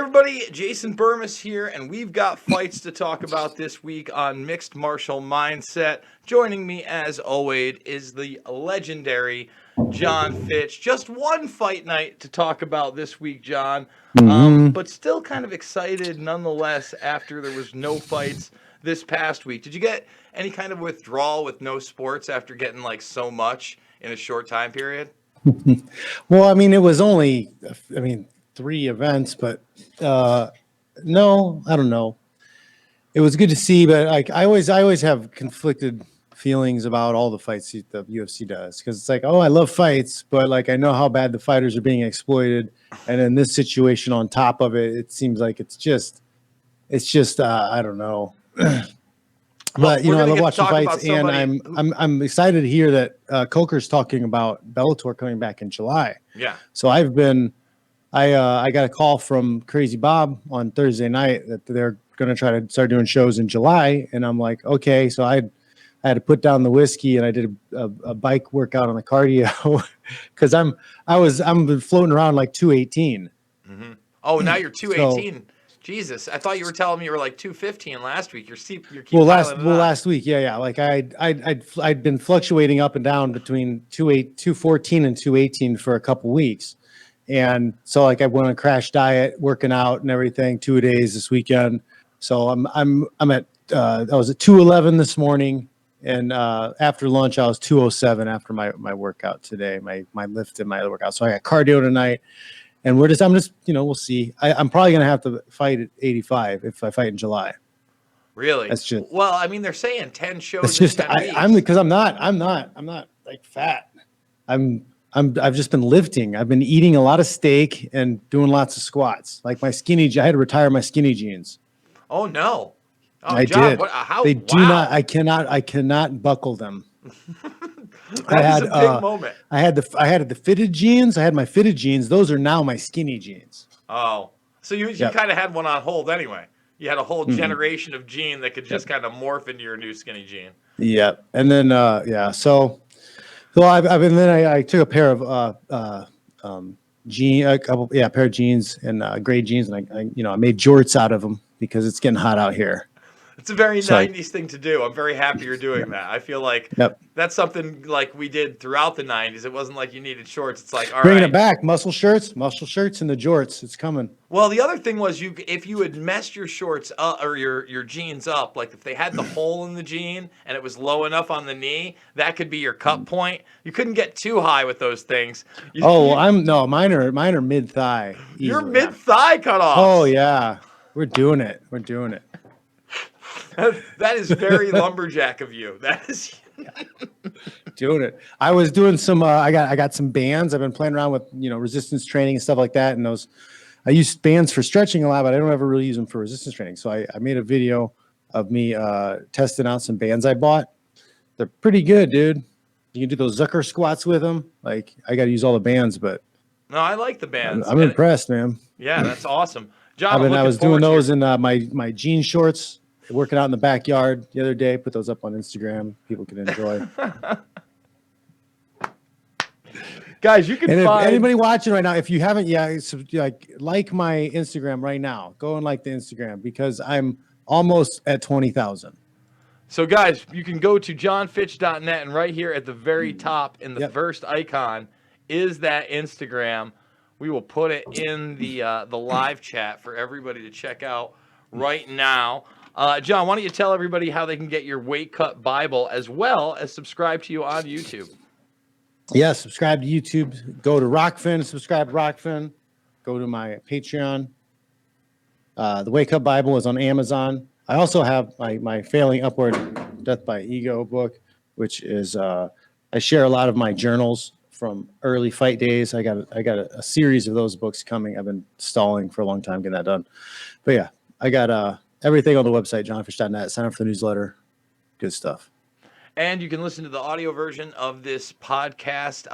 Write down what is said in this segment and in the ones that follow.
everybody, Jason Burmis here, and we've got fights to talk about this week on Mixed Martial Mindset. Joining me, as always, is the legendary John Fitch. Just one fight night to talk about this week, John, but still kind of excited nonetheless after there was no fights this past week. Did you get any kind of withdrawal with no sports after getting like so much in a short time period? Well, I mean, it was only, 3 events, but no, I don't know. It was good to see, but like I always have conflicted feelings about all the fights the UFC does, because it's like, oh, I love fights, but like I know how bad the fighters are being exploited, and in this situation on top of it, it seems like it's just I don't know. But I love watching fights, and I'm excited to hear that Coker's talking about Bellator coming back in July. Yeah. So I got a call from Crazy Bob on Thursday night that they're going to try to start doing shows in July, and I'm like, okay. So I had to put down the whiskey, and I did a bike workout on the cardio because I'm floating around like 218. Mm-hmm. Oh, now you're 218. So, Jesus, I thought you were telling me you were like 215 last week. You're last week, yeah. Like I'd been fluctuating up and down between 214 and 218 for a couple weeks, and so like I went on a crash diet, working out and everything, 2 days this weekend. So I'm at I was at 211 this morning, and after lunch I was 207 after my workout today, my lift and my workout. So I got cardio tonight. And I'm just, we'll see. I'm probably going to have to fight at 85 if I fight in July. Really? That's just, well, I mean, they're saying 10 shows. It's just, because I'm not like fat. I've just been lifting. I've been eating a lot of steak and doing lots of squats. Like I had to retire my skinny jeans. Oh no. Oh, I John, did. They do not, I cannot buckle them. That is a big moment. I had the fitted jeans. I had my fitted jeans. Those are now my skinny jeans. Oh, so you kind of had one on hold anyway. You had a whole generation of jean that could just kind of morph into your new skinny jean. Yeah, and then So I took a pair of pair of jeans and gray jeans, and I made jorts out of them because it's getting hot out here. It's a very 90s thing to do. I'm very happy you're doing that. I feel like that's something like we did throughout the 90s. It wasn't like you needed shorts. It's like, all bringing it back, muscle shirts and the jorts. It's coming. Well, the other thing was if you had messed your shorts up or your jeans up, like if they had the hole in the jean and it was low enough on the knee, that could be your cut point. You couldn't get too high with those things. Mine are mid thigh. Your mid thigh cut off. Oh yeah, we're doing it. That is very lumberjack of you. That is doing it. I was doing some. I got some bands. I've been playing around with resistance training and stuff like that. And I use bands for stretching a lot, but I don't ever really use them for resistance training. So I made a video of me testing out some bands I bought. They're pretty good, dude. You can do those Zucker squats with them. Like I got to use all the bands, but no, I like the bands. I'm impressed, man. Yeah, that's awesome, John. I was doing those in my jean shorts. Working out in the backyard the other day. Put those up on Instagram. People can enjoy. Guys, you can find anybody watching right now. If you haven't yet, like my Instagram right now. Go and like the Instagram because I'm almost at 20,000. So, guys, you can go to johnfitch.net, and right here at the very top in the first icon is that Instagram. We will put it in the live chat for everybody to check out right now. John, why don't you tell everybody how they can get your Weight Cut Bible as well as subscribe to you on YouTube? Yeah, subscribe to YouTube. Go to Rockfin, subscribe to Rockfin. Go to my Patreon. The Weight Cut Bible is on Amazon. I also have my Failing Upward Death by Ego book, which is I share a lot of my journals from early fight days. I got a series of those books coming. I've been stalling for a long time getting that done. But yeah, I got everything on the website, johnfish.net. Sign up for the newsletter. Good stuff. And you can listen to the audio version of this podcast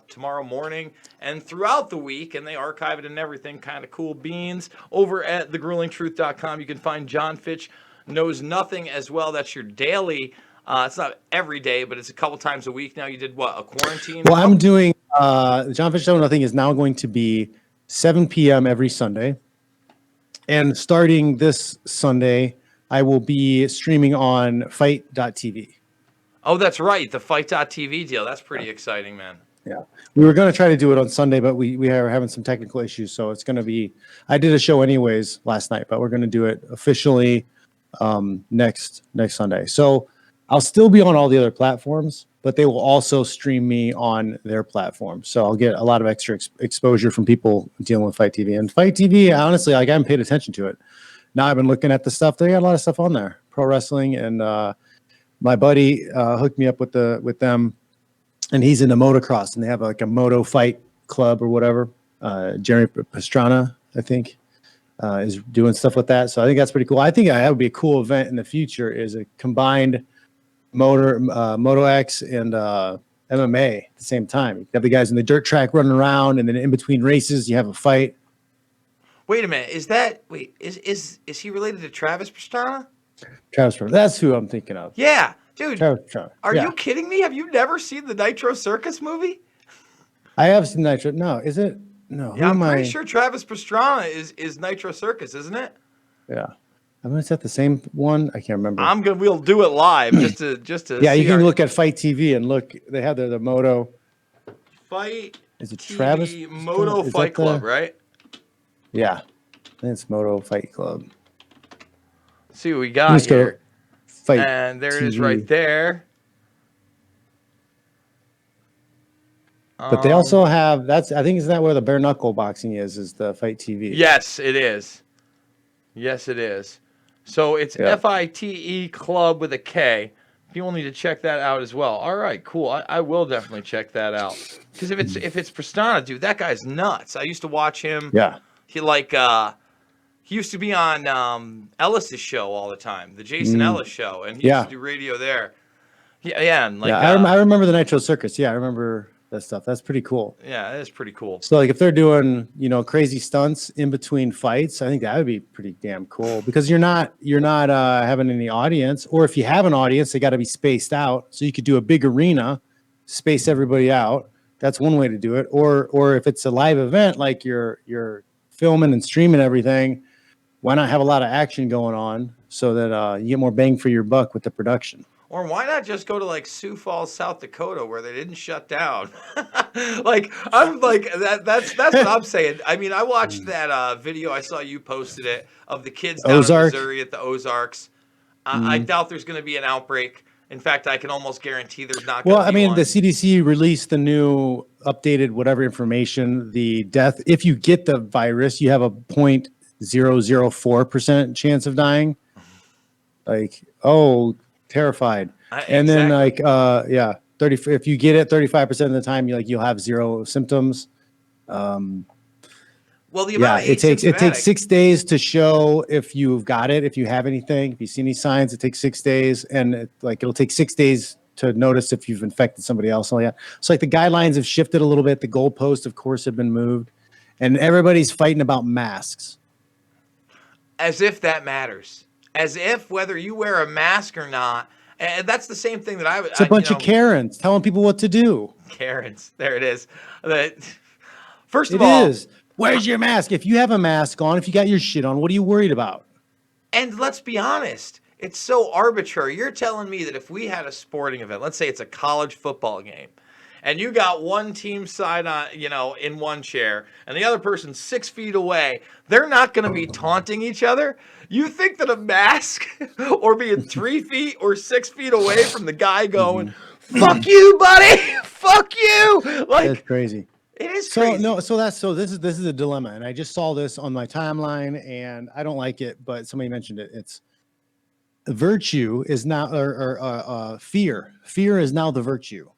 tomorrow morning and throughout the week. And they archive it and everything. Kind of cool beans. Over at thegruelingtruth.com, you can find John Fitch Knows Nothing as well. That's your daily. It's not every day, but it's a couple times a week now. You did what? A quarantine? Well, I'm doing John Fitch Knows Nothing is now going to be 7 p.m. every Sunday. And starting this Sunday, I will be streaming on fight.tv. Oh, that's right. The Fight.tv deal. That's pretty exciting, man. Yeah. We were going to try to do it on Sunday, but we are having some technical issues. So it's going to be, I did a show anyways last night, but we're going to do it officially next Sunday. So I'll still be on all the other platforms, but they will also stream me on their platform. So I'll get a lot of extra exposure from people dealing with Fight TV. And Fight TV, honestly, like I haven't paid attention to it. Now I've been looking at the stuff. They got a lot of stuff on there, pro wrestling, and my buddy hooked me up with them, and he's into motocross, and they have like a moto fight club or whatever. Jerry Pastrana, I think, is doing stuff with that. So I think that's pretty cool. I think that would be a cool event in the future, is a combined Moto X and MMA at the same time. You have the guys in the dirt track running around, and then in between races, you have a fight. Wait a minute. Is he related to Travis Pastrana? Travis Pastrana. That's who I'm thinking of. Yeah, dude. Travis Pastrana. Are you kidding me? Have you never seen the Nitro Circus movie? I have seen Nitro. No, is it? No. Yeah, I'm pretty sure Travis Pastrana is Nitro Circus, isn't it? Yeah. I'm gonna set the same one. I can't remember. We'll do it live just to. Yeah, you can look at Fight TV and look. They have the Moto. Fight. Is it TV Travis? Moto Fight Club, right? Yeah, I think it's Moto Fight Club. Let's see what we got here. Fight and there TV. it is right there. But they also have I think isn't that where the bare knuckle boxing is the Fight TV? Yes, it is. Yes, it is. So it's FITE Club with a K. People need to check that out as well. All right, cool. I will definitely check that out. Because if it's Pastrana, dude, that guy's nuts. I used to watch him. Yeah. He used to be on Ellis's show all the time, the Jason Ellis show, and he used to do radio there. Yeah, and I remember the Nitro Circus. Yeah, I remember that stuff. That's pretty cool. Yeah, it is pretty cool. So like if they're doing, crazy stunts in between fights, I think that would be pretty damn cool, because you're not having any audience, or if you have an audience, they got to be spaced out. So you could do a big arena, space everybody out. That's one way to do it. Or if it's a live event, like you're filming and streaming everything, why not have a lot of action going on so that you get more bang for your buck with the production? Or why not just go to like Sioux Falls, South Dakota, where they didn't shut down? That's what I'm saying. I mean, I watched that video. I saw you posted it of the kids down in Missouri at the Ozarks. I doubt there's going to be an outbreak. In fact, I can almost guarantee there's not going to be one. The CDC released the new updated whatever information, the death. If you get the virus, you have a 0.004% chance of dying. Terrified. And then 30, if you get it 35% of the time, you'll have zero symptoms. It takes 6 days to show if you've got it, if you have anything, if you see any signs, it takes 6 days, and it'll take 6 days to notice if you've infected somebody else. So the guidelines have shifted a little bit. The goalposts, of course, have been moved, and everybody's fighting about masks. As if that matters. As if whether you wear a mask or not, and that's the same thing that It's a bunch of Karens telling people what to do. Karens, there it is. First of all, where's your mask? If you have a mask on, if you got your shit on, what are you worried about? And let's be honest, it's so arbitrary. You're telling me that if we had a sporting event, let's say it's a college football game, and you got one team side on, in one chair, and the other person 6 feet away, they're not going to be taunting each other. You think that a mask or being 3 feet or 6 feet away from the guy going, "Fuck you, buddy, fuck you," that's crazy. It is crazy. This is a dilemma, and I just saw this on my timeline, and I don't like it, but somebody mentioned it. It's virtue is now, or fear. Fear is now the virtue.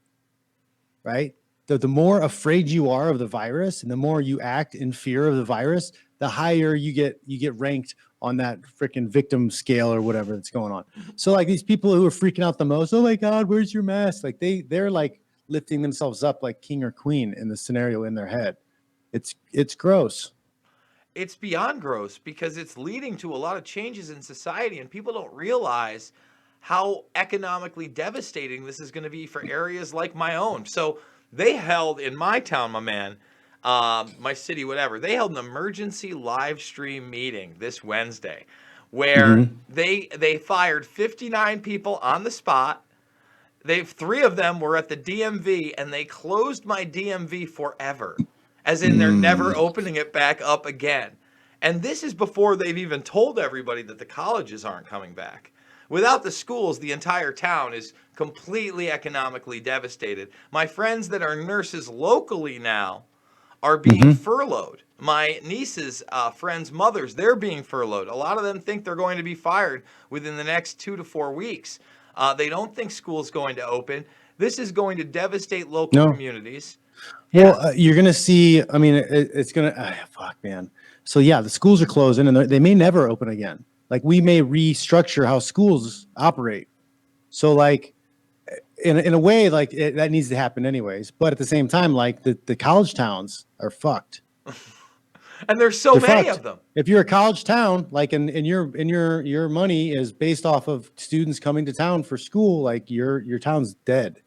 Right? The more afraid you are of the virus, and the more you act in fear of the virus, the higher you get ranked on that freaking victim scale or whatever that's going on. So these people who are freaking out the most, oh my God, where's your mask? They're lifting themselves up like king or queen in the scenario in their head. It's gross. It's beyond gross, because it's leading to a lot of changes in society, and people don't realize how economically devastating this is going to be for areas like my own. So they held in my town, my man, my city, whatever, they held an emergency live stream meeting this Wednesday where Mm-hmm. they fired 59 people on the spot. Three of them were at the DMV, and they closed my DMV forever, as in they're never Mm. opening it back up again. And this is before they've even told everybody that the colleges aren't coming back. Without the schools, the entire town is completely economically devastated. My friends that are nurses locally now are being Mm-hmm. furloughed. My niece's friends' mothers, they're being furloughed. A lot of them think they're going to be fired within the next 2 to 4 weeks. They don't think school's going to open. This is going to devastate local No. communities. Well, Yeah. you're going to see, I mean, it's going to, fuck, man. So, yeah, the schools are closing and they may never open again. Like, we may restructure how schools operate. So, like, in a way, like, that needs to happen anyways. But at the same time, like, the college towns are fucked. And there's so They're many fucked. of them. If you're a college town, like, and your money is based off of students coming to town for school, like, your town's dead.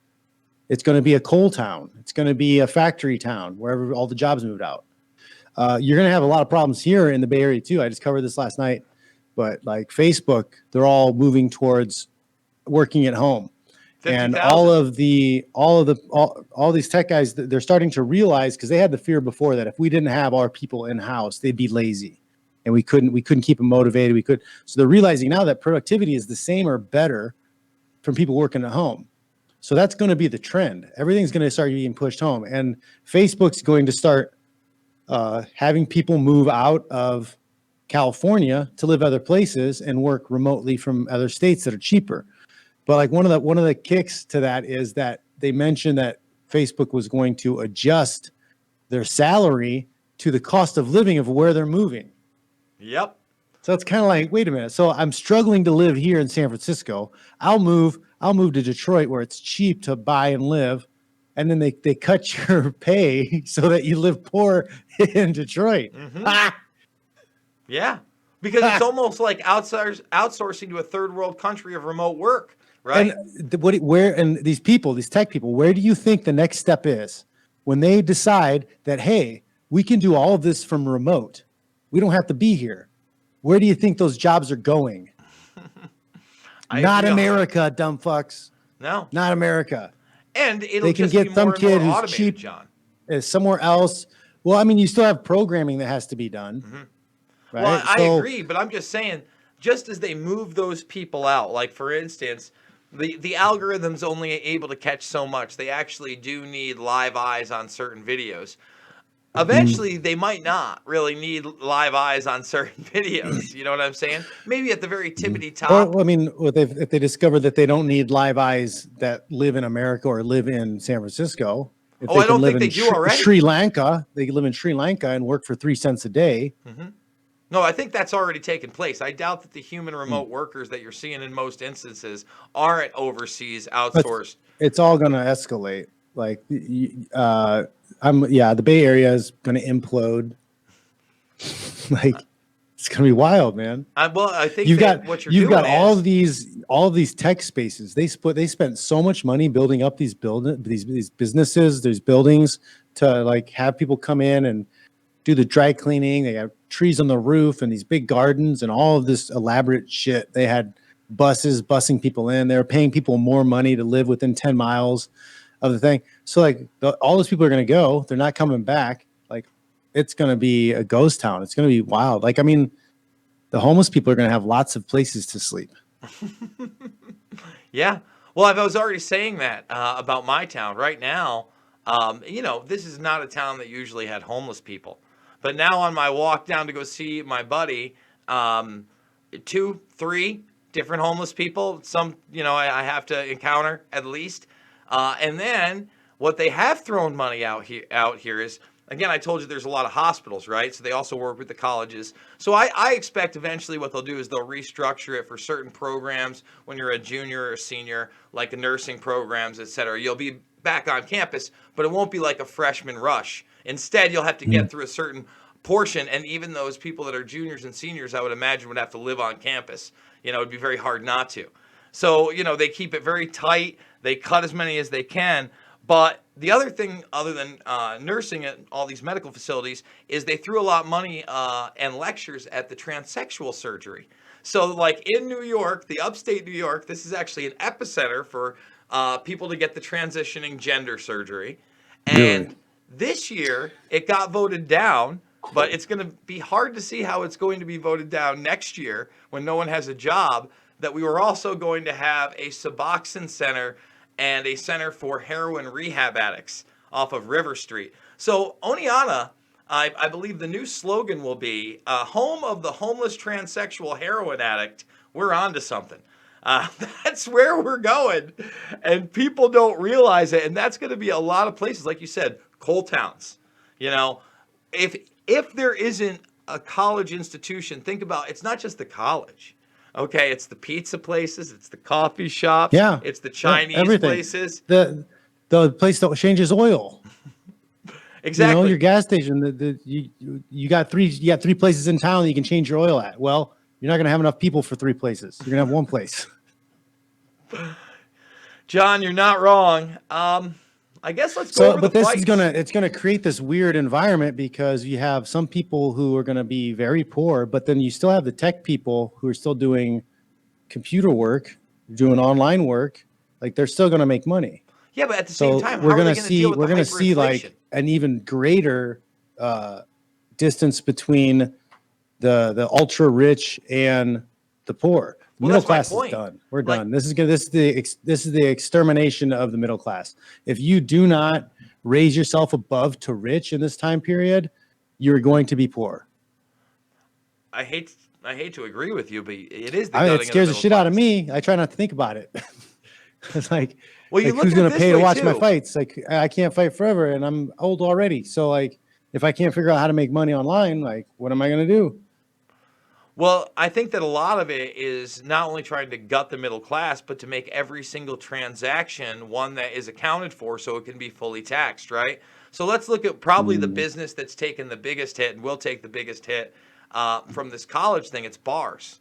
It's going to be a coal town. It's going to be a factory town wherever all the jobs moved out. You're going to have a lot of problems here in the Bay Area too. I just covered this last night, but like Facebook, they're all moving towards working at home, and 50,000. all these tech guys, they're starting to realize, because they had the fear before that if we didn't have our people in house, they'd be lazy, and we couldn't keep them motivated. So they're realizing now that productivity is the same or better from people working at home. So that's going to be the trend. Everything's going to start being pushed home, and Facebook's going to start having people move out of California to live other places and work remotely from other states that are cheaper. But like one of the kicks to that is that they mentioned that Facebook was going to adjust their salary to the cost of living of where they're moving. Yep. So it's kind of like, wait a minute. So I'm struggling to live here in San Francisco. I'll move to Detroit where it's cheap to buy and live. And then they cut your pay so that you live poor in Detroit. Mm-hmm. Yeah. Because it's almost like outsourcing to a third world country of remote work, right? And these people, these tech people, where do you think the next step is when they decide that, hey, we can do all of this from remote? We don't have to be here. Where do you think those jobs are going? Not America, dumb fucks. No. Not America. And it'll they can just get be some more and kid more who's automated, cheap John. Somewhere else. Well, I mean, you still have programming that has to be done. Mm-hmm. Right? Well, I agree, but I'm just saying, just as they move those people out, like for instance, the algorithm's only able to catch so much. They actually do need live eyes on certain videos. Eventually, they might not really need live eyes on certain videos. You know what I'm saying? Maybe at the very tippity top. Or, I mean, if they discover that they don't need live eyes that live in America or live in San Francisco, if Oh, they I can don't live think they in do already. Sri Lanka, they can live in Sri Lanka and work for 3 cents a day. Mm-hmm. No, I think that's already taken place. I doubt that the human remote workers that you're seeing in most instances aren't overseas outsourced. It's all going to escalate. Like, the Bay Area is going to implode. Like, it's going to be wild, man. I think you've got all of these tech spaces. They spent so much money building up these businesses, these buildings, to like have people come in and do the dry cleaning. They have trees on the roof and these big gardens and all of this elaborate shit. They had buses busing people in. They were paying people more money to live within 10 miles of the thing. So like all those people are going to go. They're not coming back. Like, it's going to be a ghost town. It's going to be wild. Like, I mean, the homeless people are going to have lots of places to sleep. Yeah. Well, I was already saying that about my town right now. This is not a town that usually had homeless people. But now on my walk down to go see my buddy, 2, 3 different homeless people, some, I have to encounter at least. And then what they have thrown money out here is, again, I told you there's a lot of hospitals, right? So they also work with the colleges. So I expect eventually what they'll do is they'll restructure it for certain programs when you're a junior or senior, like the nursing programs, et cetera. You'll be back on campus, but it won't be like a freshman rush. Instead, you'll have to get through a certain portion, and even those people that are juniors and seniors, I would imagine, would have to live on campus. It'd be very hard not to. So, they keep it very tight. They cut as many as they can. But the other thing, other than nursing at all these medical facilities, is they threw a lot of money and lectures at the transsexual surgery. So, like in New York, the upstate New York, this is actually an epicenter for people to get the transitioning gender surgery. Really? And this year, it got voted down, but it's going to be hard to see how it's going to be voted down next year when no one has a job. That we were also going to have a Suboxone center and a center for heroin rehab addicts off of River Street. So, Oneonta, I believe the new slogan will be home of the homeless transsexual heroin addict. We're on to something. Uh, that's where we're going. And people don't realize it. And that's going to be a lot of places, like you said, coal towns. You know, if there isn't a college institution, think about it's not just the college. Okay, it's the pizza places, it's the coffee shops, Yeah. it's the Yeah, Chinese everything. places. The place that changes oil. Exactly. You know, your gas station. You got three places in town that you can change your oil at. Well, you're not going to have enough people for three places. You're going to have one place. John, you're not wrong. I guess let's go over But the this fights. it's gonna create this weird environment because you have some people who are going to be very poor, but then you still have the tech people who are still doing computer work, doing online work. Like they're still going to make money. Yeah, but at the same So time, we're how are gonna they going to deal with we're the gonna see hyperinflation? like an even greater distance between the ultra rich and the poor. The Well, middle that's my class is point. done. We're Like- done. This is the extermination of the middle class. If you do not raise yourself above to rich in this time period, you're going to be poor. I hate to agree with you, but it is the I mean, gutting it of the scares the middle shit out of class. me. I try not to think about it. It's like, Well, you like look who's at it going to this pay to way, watch my too. fights? Like I can't fight forever, and I'm old already. So like, if I can't figure out how to make money online, like what am I going to do? Well, I think that a lot of it is not only trying to gut the middle class, but to make every single transaction one that is accounted for so it can be fully taxed, right? So let's look at probably the business that's taken the biggest hit and will take the biggest hit from this college thing. It's bars.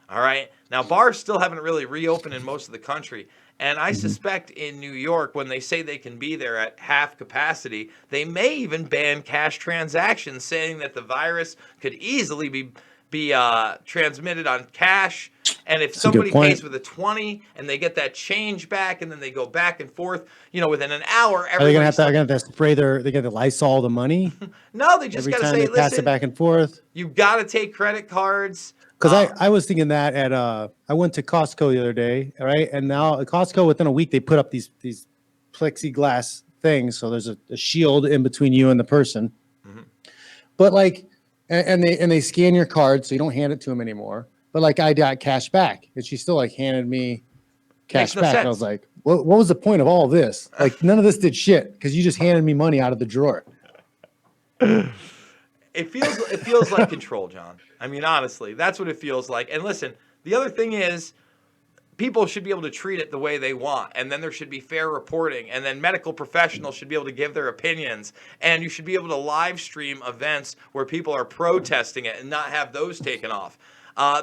All right. Now, bars still haven't really reopened in most of the country. And I suspect in New York, when they say they can be there at half capacity, they may even ban cash transactions, saying that the virus could easily be transmitted on cash. And if a good somebody point. pays with a 20 and they get that change back and then they go back and forth, within an hour, Are they going to everybody's have to spray they got to Lysol the money no, they just every got to time say, they pass it listen, back and forth? you've got to take credit cards. Because I was thinking that at I went to Costco the other day, right? And now at Costco within a week they put up these plexiglass things, so there's a shield in between you and the person. But like, and they scan your card, so you don't hand it to them anymore. But like, I got cash back, and she still like handed me cash Makes no back, and I sense. was like, what was the point of all of this? Like, none of this did shit because you just handed me money out of the drawer. It feels like control, John. I mean, honestly, that's what it feels like. And listen, the other thing is people should be able to treat it the way they want, and then there should be fair reporting, and then medical professionals should be able to give their opinions, and you should be able to live stream events where people are protesting it and not have those taken off.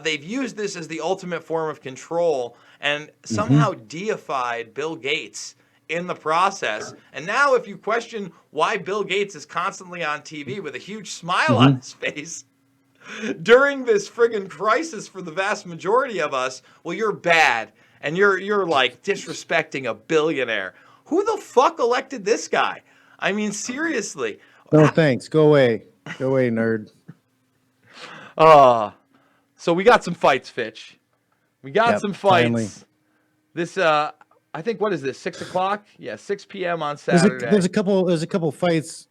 They've used this as the ultimate form of control and somehow deified Bill Gates in the process. And now if you question why Bill Gates is constantly on TV with a huge smile on his face during this friggin' crisis for the vast majority of us, well, you're bad. And you're like disrespecting a billionaire. Who the fuck elected this guy? I mean, seriously. No thanks. Go away, nerd. So we got some fights, Fitch. We got Yep, some fights. finally. This I think, what is this, 6 o'clock? Yeah, 6 p.m. on Saturday. There's a couple fights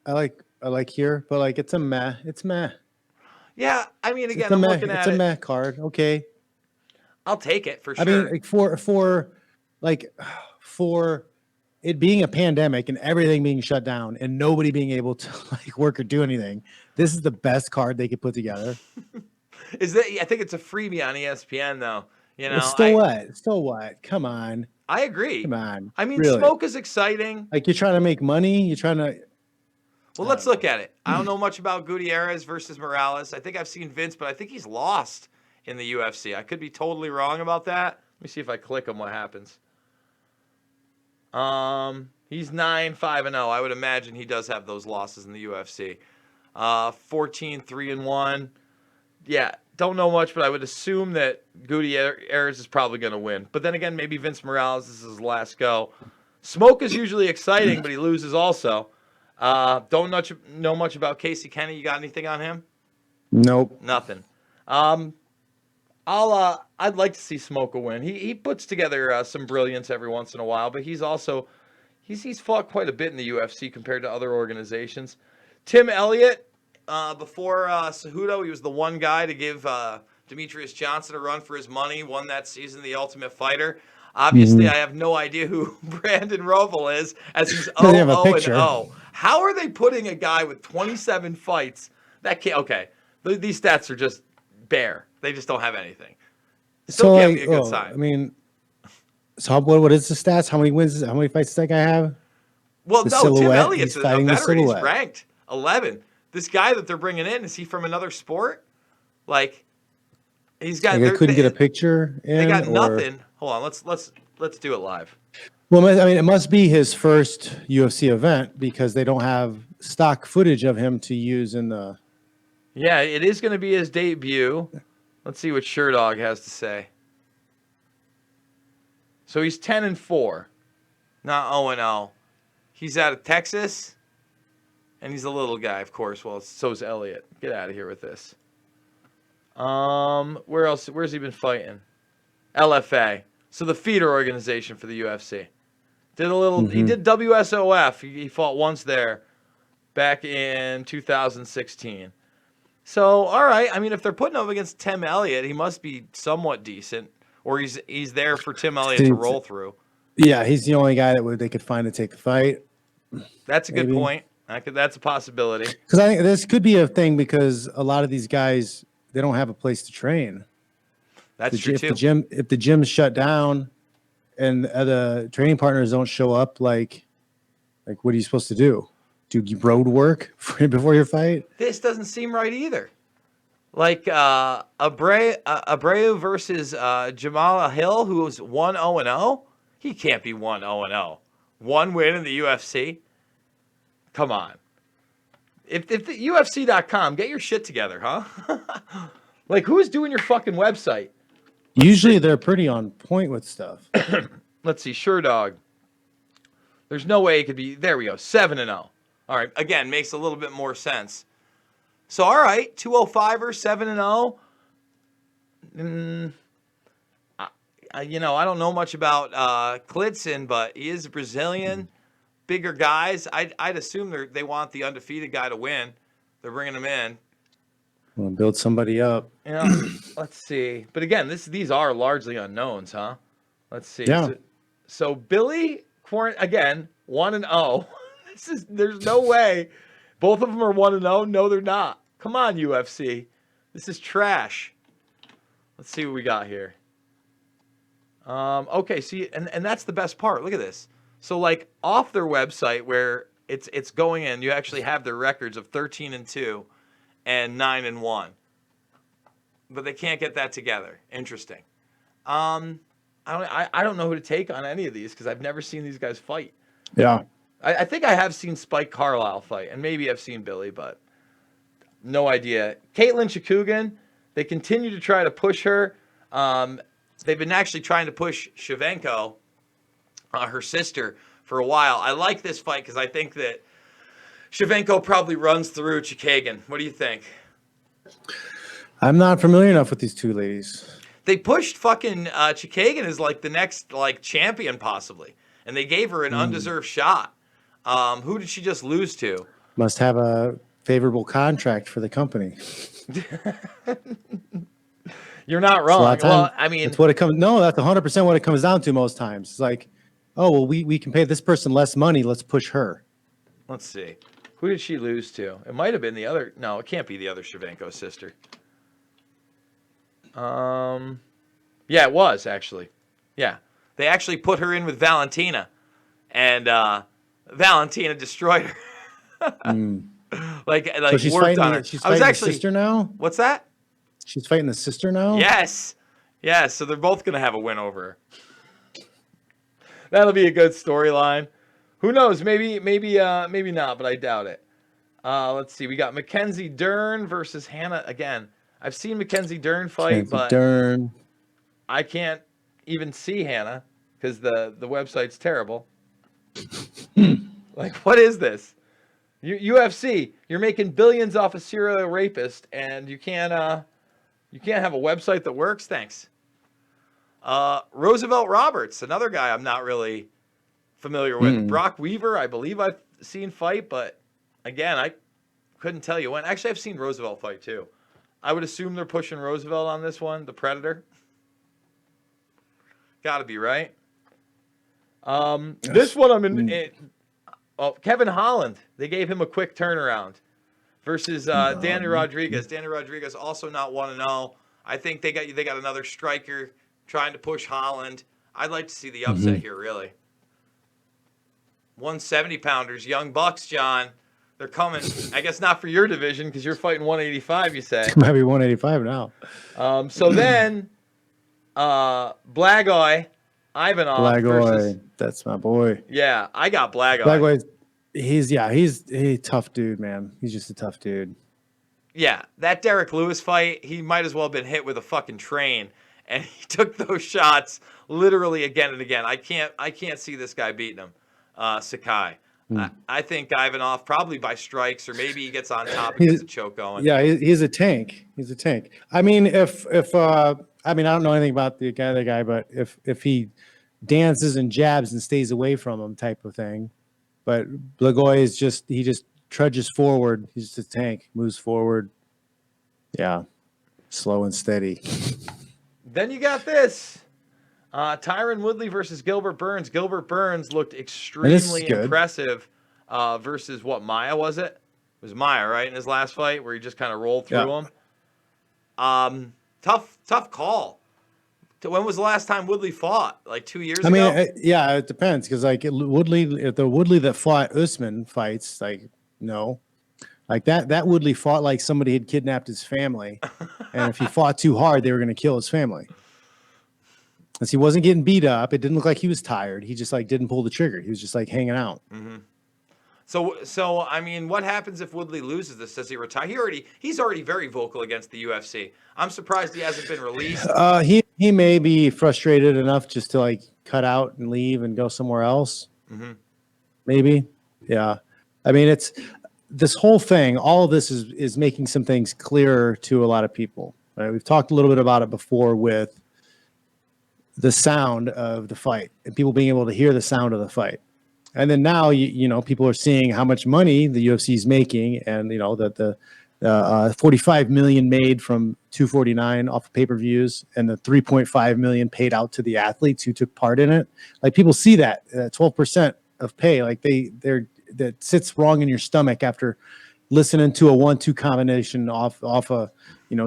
I like here, but like it's meh. Yeah, I mean, again, It's a I'm meh. looking It's at a it. meh card. Okay. I'll take it for sure. I mean, like for it being a pandemic and everything being shut down and nobody being able to like work or do anything, this is the best card they could put together. I think it's a freebie on ESPN, though. Still what? Come on. I agree. Come on. I mean, Really? smoke is exciting. Like you're trying to make money. You're trying to. Well, let's look at it. I don't know much about Gutierrez versus Morales. I think I've seen Vince, but I think he's lost in the UFC. I could be totally wrong about that. Let me see if I click him what happens. He's 9-5-0. I would imagine he does have those losses in the UFC. 14-3-1. Yeah, don't know much, but I would assume that Gutierrez is probably going to win. But then again, maybe Vince Morales is his last go. Smoke is usually exciting, but he loses also. Don't know much about Casey Kenny. You got anything on him? Nope. Nothing. I'd like to see Smoke a win. He puts together some brilliance every once in a while, but he's fought quite a bit in the UFC compared to other organizations. Tim Elliott, before Cejudo, he was the one guy to give Demetrius Johnson a run for his money. Won that season, The Ultimate Fighter. Obviously, I have no idea who Brandon Roval is, as he's 0-0-0. How are they putting a guy with 27 fights? That can't. Okay, these stats are just bare. They just don't have anything. Still can't be a good sign. I mean, so what is the stats? How many wins? How many fights does that guy have? Well, no, Tim Elliott's a veteran. He's ranked 11. This guy that they're bringing in, is he from another sport? Like, he's got. Like I couldn't get a picture. They got nothing. Hold on, let's do it live. Well, I mean, it must be his first UFC event because they don't have stock footage of him to use in the. Yeah, it is going to be his debut. Let's see what Sherdog has to say. So he's 10-4, not 0-0. He's out of Texas, and he's a little guy, of course. Well, so's Elliott. Get out of here with this. Where else? Where's he been fighting? LFA. So the feeder organization for the UFC. Did a little. He did WSOF. He fought once there, back in 2016. So all right. I mean, if they're putting him against Tim Elliott, he must be somewhat decent, or he's there for Tim Elliott to roll through. Yeah, he's the only guy that they could find to take the fight. That's a good point. That's a possibility. Because I think this could be a thing because a lot of these guys, they don't have a place to train. That's true too. If the gym's shut down and the training partners don't show up, like what are you supposed to do? Do road work before your fight? This doesn't seem right either. Like Abreu versus Jamal Hill, who was 1-0-0. He can't be 1-0-0. One win in the UFC. Come on. If the UFC.com, get your shit together, huh? Like, who's doing your fucking website? Usually they're pretty on point with stuff. Let's see. Sherdog. There's no way it could be. There we go. 7-0. All right. Again, makes a little bit more sense. So, all right. 205er, 7-0. I don't know much about Klitzen, but he is a Brazilian. Bigger guys. I'd assume they want the undefeated guy to win. They're bringing him in. We'll build somebody up. Yeah. Let's see. But again, these are largely unknowns, huh? Let's see. Yeah. So Billy again 1-0. There's no way. Both of them are 1-0. No, they're not. Come on, UFC. This is trash. Let's see what we got here. Okay, see, and that's the best part. Look at this. So, like, off their website where it's going in, you actually have their records of 13-2 and 9-1. But they can't get that together. Interesting. I don't know who to take on any of these because I've never seen these guys fight. Yeah. I think I have seen Spike Carlisle fight, and maybe I've seen Billy, but no idea. Caitlin Chikugan, they continue to try to push her. They've been actually trying to push Shevchenko, her sister, for a while. I like this fight because I think that Shevchenko probably runs through Chikagan. What do you think? I'm not familiar enough with these two ladies. They pushed fucking Chikagan as like the next champion possibly, and they gave her an undeserved shot. Who did she just lose to? Must have a favorable contract for the company. You're not wrong. Well, I mean, that's what it comes. No, that's 100% what it comes down to most times. It's like, oh, well, we can pay this person less money. Let's push her. Let's see. Who did she lose to? It might have been the other. No, it can't be the other Shevchenko sister. Yeah, it was actually. Yeah, they actually put her in with Valentina, and Valentina destroyed her. Like so she's worked on her. She's fighting the sister now. What's that? She's fighting the sister now. Yes. So they're both gonna have a win over her. That'll be a good storyline. Who knows? Maybe not, but I doubt it. Let's see. We got Mackenzie Dern versus Hannah again. I've seen Mackenzie Dern fight, Mackenzie but Dern. I can't even see Hannah because the website's terrible. Like, what is this? UFC, you're making billions off a serial rapist, and you can't have a website that works. Thanks. Roosevelt Roberts, another guy I'm not really familiar with. Brock Weaver, I believe I've seen fight, but again, I couldn't tell you when. Actually, I've seen Roosevelt fight too. I would assume they're pushing Roosevelt on this one, the Predator. Got to be right. This one I'm in. Kevin Holland. They gave him a quick turnaround versus Danny Rodriguez. Danny Rodriguez also not 1-0. I think they got another striker trying to push Holland. I'd like to see the upset here, really. 170-pounders, young bucks, John. They're coming. I guess not for your division because you're fighting 185, you say. Might be 185 now. So then, Blagoy Ivanov versus... That's my boy. Yeah, I got Blagoy. Blagoy, he's a tough dude, man. He's just a tough dude. Yeah, that Derek Lewis fight, he might as well have been hit with a fucking train, and he took those shots literally again and again. I can't see this guy beating him, Sakai. I think Ivanov probably by strikes, or maybe he gets on top and gets a choke going. Yeah, he's a tank. He's a tank. I mean, if I don't know anything about the guy, but if he dances and jabs and stays away from him, type of thing. But Blagoy is just trudges forward. He's just a tank, moves forward. Yeah, slow and steady. Then you got this. Tyron Woodley versus Gilbert Burns. Gilbert Burns looked extremely impressive versus what, Maya, was it? It was Maya, right, in his last fight where he just kind of rolled through him. Tough call. When was the last time Woodley fought? Like 2 years ago? I mean, yeah, it depends because like Woodley, if the Woodley that fought Usman fights, like no. Like that Woodley fought like somebody had kidnapped his family. And if he fought too hard, they were going to kill his family. Because he wasn't getting beat up. It didn't look like he was tired. He just like didn't pull the trigger. He was just like hanging out. Mm-hmm. So I mean, what happens if Woodley loses this? Does he retire? He's already very vocal against the UFC. I'm surprised he hasn't been released. He may be frustrated enough just to like cut out and leave and go somewhere else. Mm-hmm. Maybe. Yeah. I mean, it's this whole thing. All of this is making some things clearer to a lot of people. Right? We've talked a little bit about it before with the sound of the fight and people being able to hear the sound of the fight. And then now, you know, people are seeing how much money the UFC is making, and you know that the 45 million made from 249 off of pay-per-views, and the 3.5 million paid out to the athletes who took part in it. Like people see that 12% of pay, like that sits wrong in your stomach after listening to a 1-2 combination off a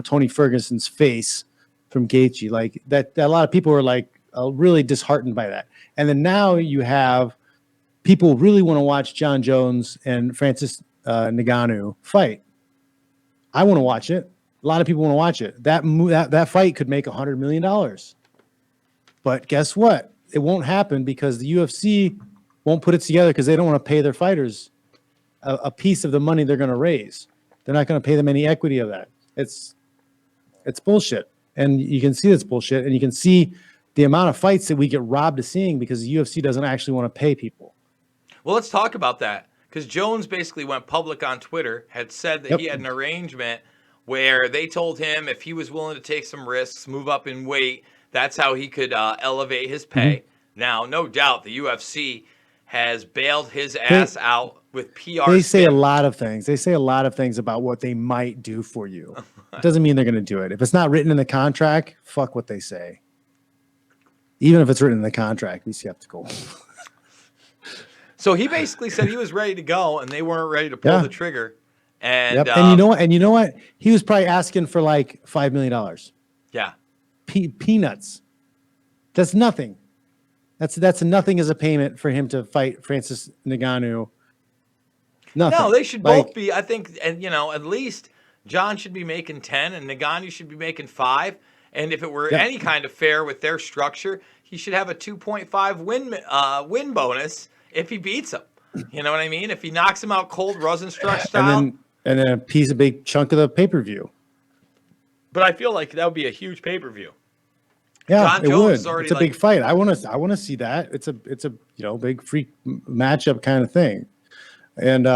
Tony Ferguson's face from Gaethje. Like that a lot of people are like really disheartened by that. And then now you have people really want to watch John Jones and Francis Ngannou fight. I want to watch it. A lot of people want to watch it. That fight could make $100 million. But guess what? It won't happen because the UFC won't put it together because they don't want to pay their fighters a piece of the money they're going to raise. They're not going to pay them any equity of that. It's bullshit. And you can see it's bullshit. And you can see the amount of fights that we get robbed of seeing because the UFC doesn't actually want to pay people. Well, let's talk about that because Jones basically went public on Twitter, had said that he had an arrangement where they told him if he was willing to take some risks, move up in weight, that's how he could elevate his pay. Mm-hmm. Now, no doubt the UFC has bailed his ass out with PR. They say a lot of things. They say a lot of things about what they might do for you. It doesn't mean they're going to do it. If it's not written in the contract, fuck what they say. Even if it's written in the contract, we have to go. So he basically said he was ready to go, and they weren't ready to pull the trigger. And and you know what? He was probably asking for like $5 million. Yeah, peanuts. That's nothing. That's nothing as a payment for him to fight Francis Ngannou. Nothing. No, they should both be. I think, and at least John should be making 10, and Ngannou should be making 5. And if it were any kind of fair with their structure, he should have a 2.5 win bonus if he beats him. You know what I mean? If he knocks him out cold, Rosenstruck style. And then a big chunk of the pay-per-view. But I feel like that would be a huge pay-per-view. Yeah, John it Jones would. already It's a big fight. I want to see that. It's a big freak matchup kind of thing. And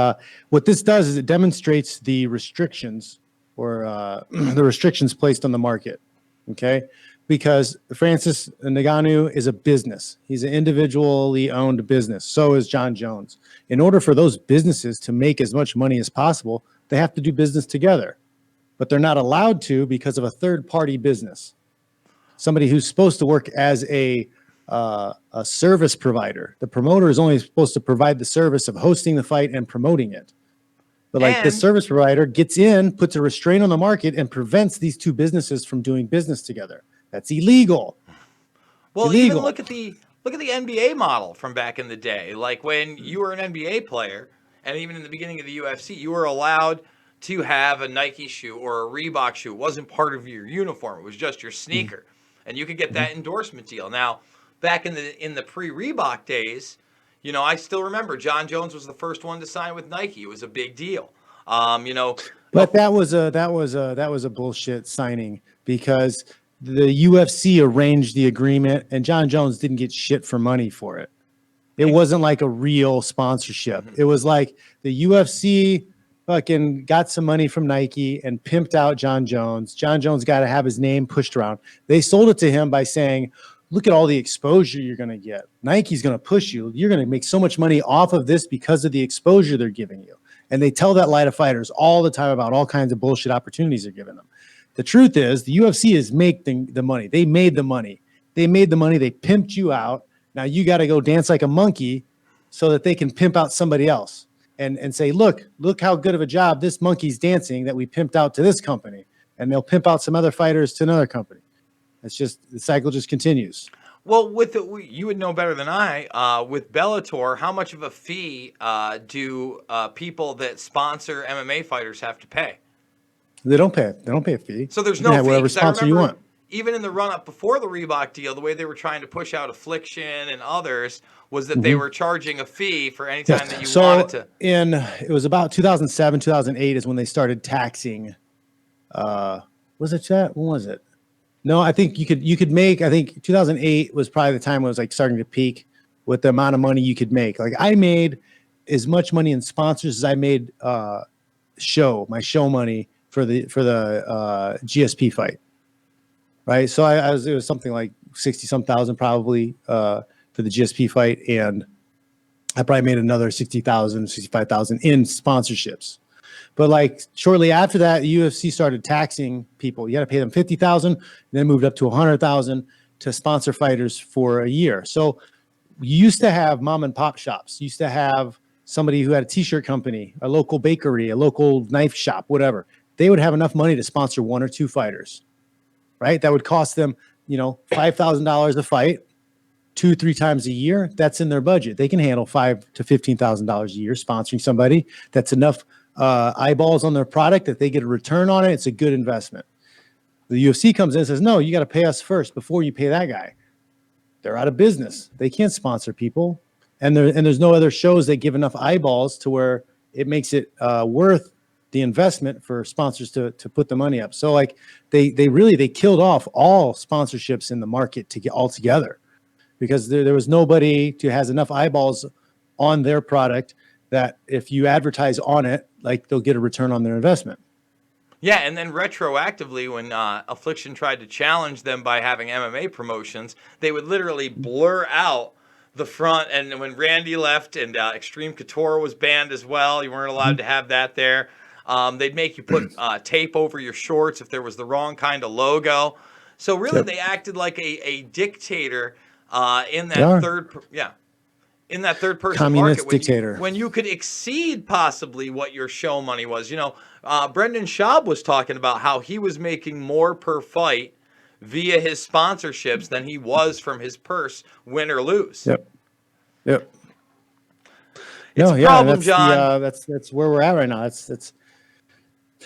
what this does is it demonstrates the restrictions or the restrictions placed on the market. Okay, because Francis Ngannou is a business. He's an individually owned business. So is John Jones. In order for those businesses to make as much money as possible, they have to do business together. But they're not allowed to because of a third-party business. Somebody who's supposed to work as a service provider. The promoter is only supposed to provide the service of hosting the fight and promoting it. But like the service provider gets in, puts a restraint on the market, and prevents these two businesses from doing business together. That's illegal. Well, even look at the NBA model from back in the day. Like when you were an NBA player, and even in the beginning of the UFC, you were allowed to have a Nike shoe or a Reebok shoe. It wasn't part of your uniform; it was just your sneaker, and you could get that endorsement deal. Now, back in the pre-Reebok days, you know, I still remember John Jones was the first one to sign with Nike. It was a big deal. You know, but that was a bullshit signing because the UFC arranged the agreement and John Jones didn't get shit for money for it. It wasn't like a real sponsorship. It was like the UFC fucking got some money from Nike and pimped out John Jones. John Jones got to have his name pushed around. They sold it to him by saying, look at all the exposure you're going to get. Nike's going to push you. You're going to make so much money off of this because of the exposure they're giving you. And they tell that lie to fighters all the time about all kinds of bullshit opportunities they're giving them. The truth is the UFC is making the money. They made the money. They pimped you out. Now you got to go dance like a monkey so that they can pimp out somebody else and say, look how good of a job this monkey's dancing that we pimped out to this company. And they'll pimp out some other fighters to another company. It's just the cycle just continues. Well, you would know better than I. With Bellator, how much of a fee do people that sponsor MMA fighters have to pay? They don't pay. They don't pay a fee. So there's no fee. Whatever sponsor you want. Even in the run-up before the Reebok deal, the way they were trying to push out Affliction and others was that they were charging a fee for any time that you wanted to. It was about 2007, 2008 is when they started taxing. Was it that? When was it? No, I think you could make. I think 2008 was probably the time when it was like starting to peak with the amount of money you could make. Like I made as much money in sponsors as I made my show money for the GSP fight. Right. So it was something like 60-some thousand probably for the GSP fight. And I probably made another 60,000, 65,000 in sponsorships. But like shortly after that, the UFC started taxing people. You got to pay them 50,000, then moved up to 100,000 to sponsor fighters for a year. So you used to have mom and pop shops. You used to have somebody who had a t-shirt company, a local bakery, a local knife shop, whatever. They would have enough money to sponsor one or two fighters. Right? That would cost them, $5,000 a fight, 2-3 times a year. That's in their budget. They can handle $5,000 to $15,000 a year sponsoring somebody. That's enough eyeballs on their product that they get a return on it. It's a good investment. The UFC comes in and says, no, you got to pay us first before you pay that guy. They're out of business. They can't sponsor people. And there's no other shows that give enough eyeballs to where it makes it worth the investment for sponsors to put the money up. So like they killed off all sponsorships in the market to get all together because there was nobody who has enough eyeballs on their product that if you advertise on it, like they'll get a return on their investment. Yeah, and then retroactively, when Affliction tried to challenge them by having MMA promotions, they would literally blur out the front. And when Randy left and Extreme Couture was banned as well, you weren't allowed to have that there. They'd make you put tape over your shorts if there was the wrong kind of logo. So really, they acted like a dictator in that third person communist market dictator. When you could exceed possibly what your show money was. Brendan Schaub was talking about how he was making more per fight via his sponsorships than he was from his purse, win or lose. Yep. It's a problem, John. That's where we're at right now.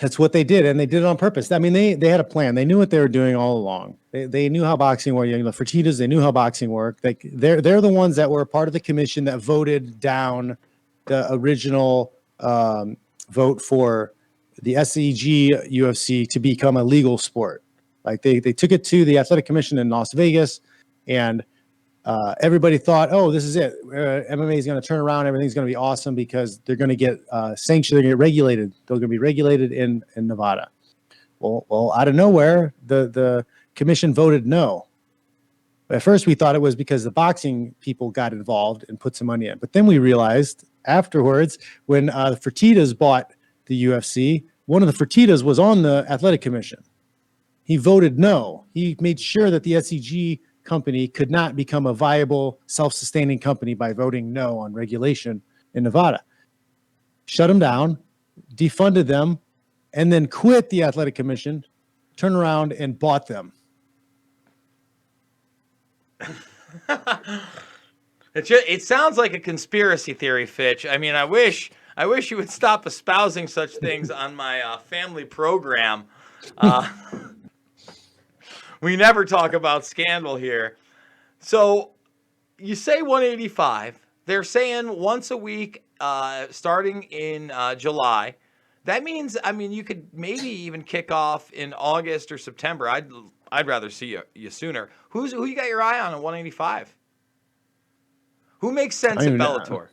That's what they did, and they did it on purpose. I mean, they had a plan. They knew what they were doing all along. They knew how boxing worked. You know, Fertitas, they knew how boxing worked. Like they're the ones that were part of the commission that voted down the original vote for the SEG UFC to become a legal sport. Like they took it to the athletic commission in Las Vegas, and everybody thought, oh, this is it. MMA is going to turn around. Everything's going to be awesome because they're going to get sanctioned. They're going to get regulated. They're going to be regulated in Nevada. Well, out of nowhere, the commission voted no. At first, we thought it was because the boxing people got involved and put some money in. But then we realized afterwards, when the Fertitas bought the UFC, one of the Fertitas was on the athletic commission. He voted no. He made sure that the SEG company could not become a viable, self-sustaining company by voting no on regulation in Nevada. Shut them down, defunded them, and then quit the athletic commission, turned around and bought them. It sounds like a conspiracy theory, Fitch. I mean, I wish you would stop espousing such things on my family program. We never talk about scandal here. So you say 185. They're saying once a week starting in July. That means, I mean, you could maybe even kick off in August or September. I'd rather see you sooner. Who you got your eye on at 185? Who makes sense in Bellator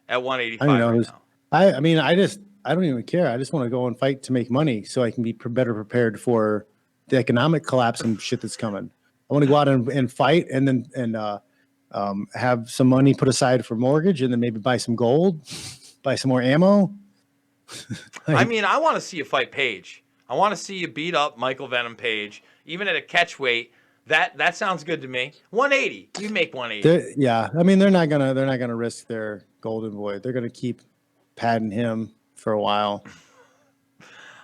at 185 right now? I mean, I don't even care. I just want to go and fight to make money so I can be better prepared for the economic collapse and shit that's coming. I want to go out and fight and then have some money put aside for mortgage and then maybe buy some gold, buy some more ammo. I mean, I want to see you fight Page. I want to see you beat up Michael Venom Page, even at a catch weight. That sounds good to me. 180. You make 180. Yeah. I mean, they're not gonna risk their golden boy. They're gonna keep padding him for a while.